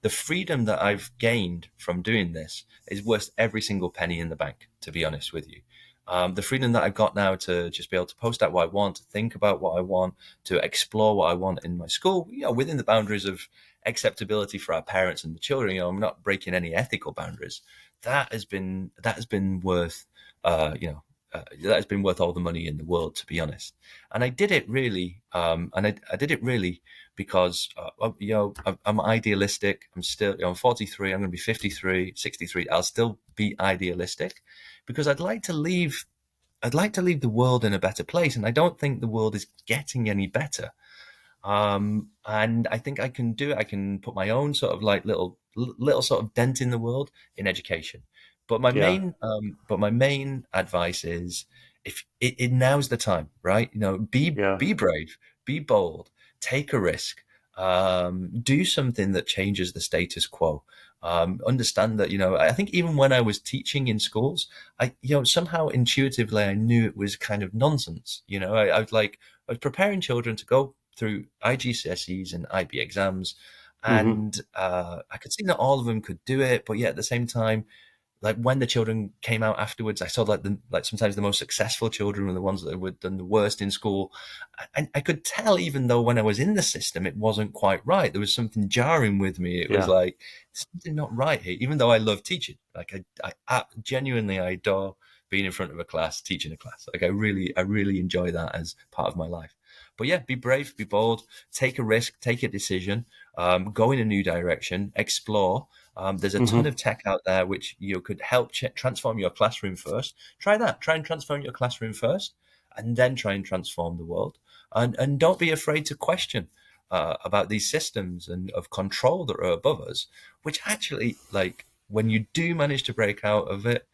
S2: the freedom that I've gained from doing this is worth every single penny in the bank, to be honest with you. The freedom that I've got now to just be able to post out what I want, to think about what I want, to explore what I want in my school, within the boundaries of acceptability for our parents and the children. I'm not breaking any ethical boundaries. That has been worth, that has been worth all the money in the world, to be honest. And I did it really, I did it really because, I'm idealistic. I'm still, I'm 43. I'm going to be 53, 63. I'll still be idealistic because I'd like to leave the world in a better place, and I don't think the world is getting any better. And I think I can do it. I can put my own sort of like little sort of dent in the world in education. But
S1: Yeah,
S2: my main advice is, if now's the time, right?
S1: yeah.
S2: Be brave, be bold, take a risk, do something that changes the status quo. Understand that, I think even when I was teaching in schools, somehow intuitively I knew it was kind of nonsense. I was preparing children to go through IGCSEs and IB exams,
S1: Hmm.
S2: and I could see that all of them could do it, but yet at the same time, like when the children came out afterwards, I saw like sometimes the most successful children were the ones that had done the worst in school. And I could tell, even though when I was in the system, it wasn't quite right. There was something jarring with me. It was
S1: Yeah.
S2: like something not right here, even though I love teaching. Like I genuinely, I adore being in front of a class, teaching a class. Like I really enjoy that as part of my life. But yeah, be brave, be bold, take a risk, take a decision, go in a new direction, explore. There's a ton
S1: Hmm.
S2: of tech out there which could help transform your classroom first. Try that. Try and transform your classroom first, and then try and transform the world. And don't be afraid to question about these systems and of control that are above us, which actually, like, when you do manage to break out of it,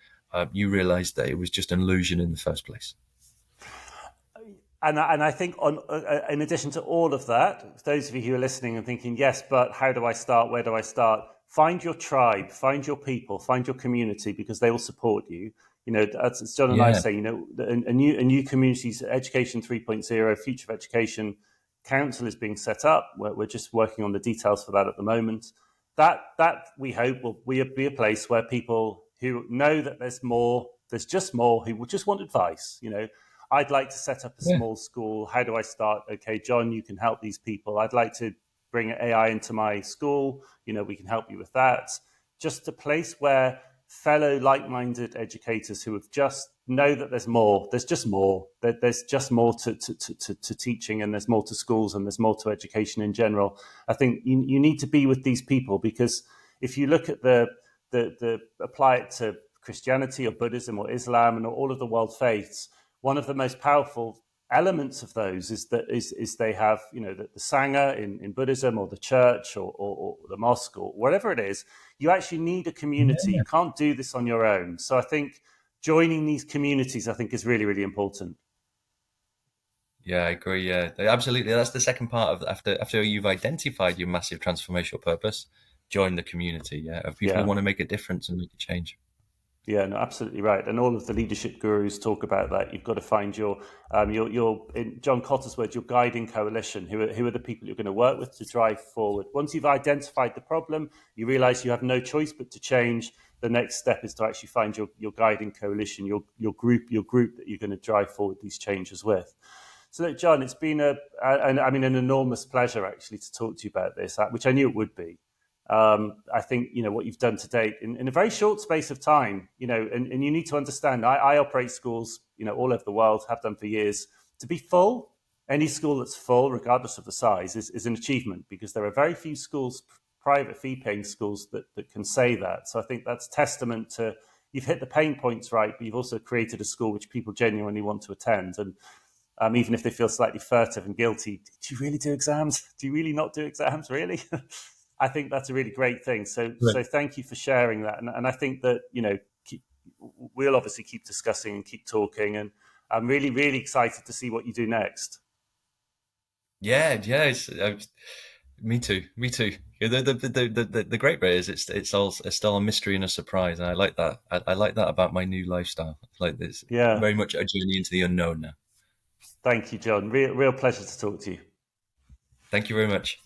S2: you realize that it was just an illusion in the first place.
S1: And I think in addition to all of that, those of you who are listening and thinking, yes, but how do I start? Where do I start? Find your tribe, find your people, find your community, because they will support you. As John and I
S2: Yeah.
S1: say, a new communities, Education 3.0, Future of Education Council is being set up. We're just working on the details for that at the moment. That we hope will be a place where people who know that there's just more, who will just want advice. I'd like to set up a
S2: Yeah.
S1: small school. How do I start? Okay, John, you can help these people. I'd like to bring AI into my school. We can help you with that. Just a place where fellow like-minded educators who have just know that there's more. There's just more. There's just more to teaching, and there's more to schools, and there's more to education in general. I think you need to be with these people, because if you look at the apply it to Christianity or Buddhism or Islam and all of the world faiths, one of the most powerful elements of those is they have the sangha in Buddhism, or the church, or the mosque, or whatever it is. You actually need a community. You can't do this on your own. So I think joining these communities, I think, is really, really important.
S2: Yeah, I agree. Yeah, absolutely. That's the second part of after you've identified your massive transformational purpose, join the community. Yeah, of people who
S1: Yeah.
S2: want to make a difference and make a change.
S1: Yeah, no, absolutely right. And all of the leadership gurus talk about that. You've got to find your in John Cotter's words, your guiding coalition. Who are the people you're going to work with to drive forward? Once you've identified the problem, you realize you have no choice but to change. The next step is to actually find your guiding coalition, your group that you're going to drive forward these changes with. So, look, John, it's been an enormous pleasure actually to talk to you about this, which I knew it would be. I think what you've done to date in a very short space of time, and you need to understand. I operate schools, all over the world, have done for years. To be full, any school that's full, regardless of the size, is an achievement, because there are very few schools, private fee-paying schools, that can say that. So I think that's testament to you've hit the pain points right, but you've also created a school which people genuinely want to attend. And even if they feel slightly furtive and guilty, do you really do exams? Do you really not do exams? Really? I think that's a really great thing. So,
S2: Right.
S1: so thank you for sharing that. And I think that we'll obviously keep discussing and keep talking. And I'm really, really excited to see what you do next.
S2: Yeah, yeah. Me too. Me too. Yeah, the great bit is it's still a mystery and a surprise, and I like that. I like that about my new lifestyle. Like this,
S1: Yeah.
S2: very much a journey into the unknown now.
S1: Thank you, John. Real pleasure to talk to you.
S2: Thank you very much.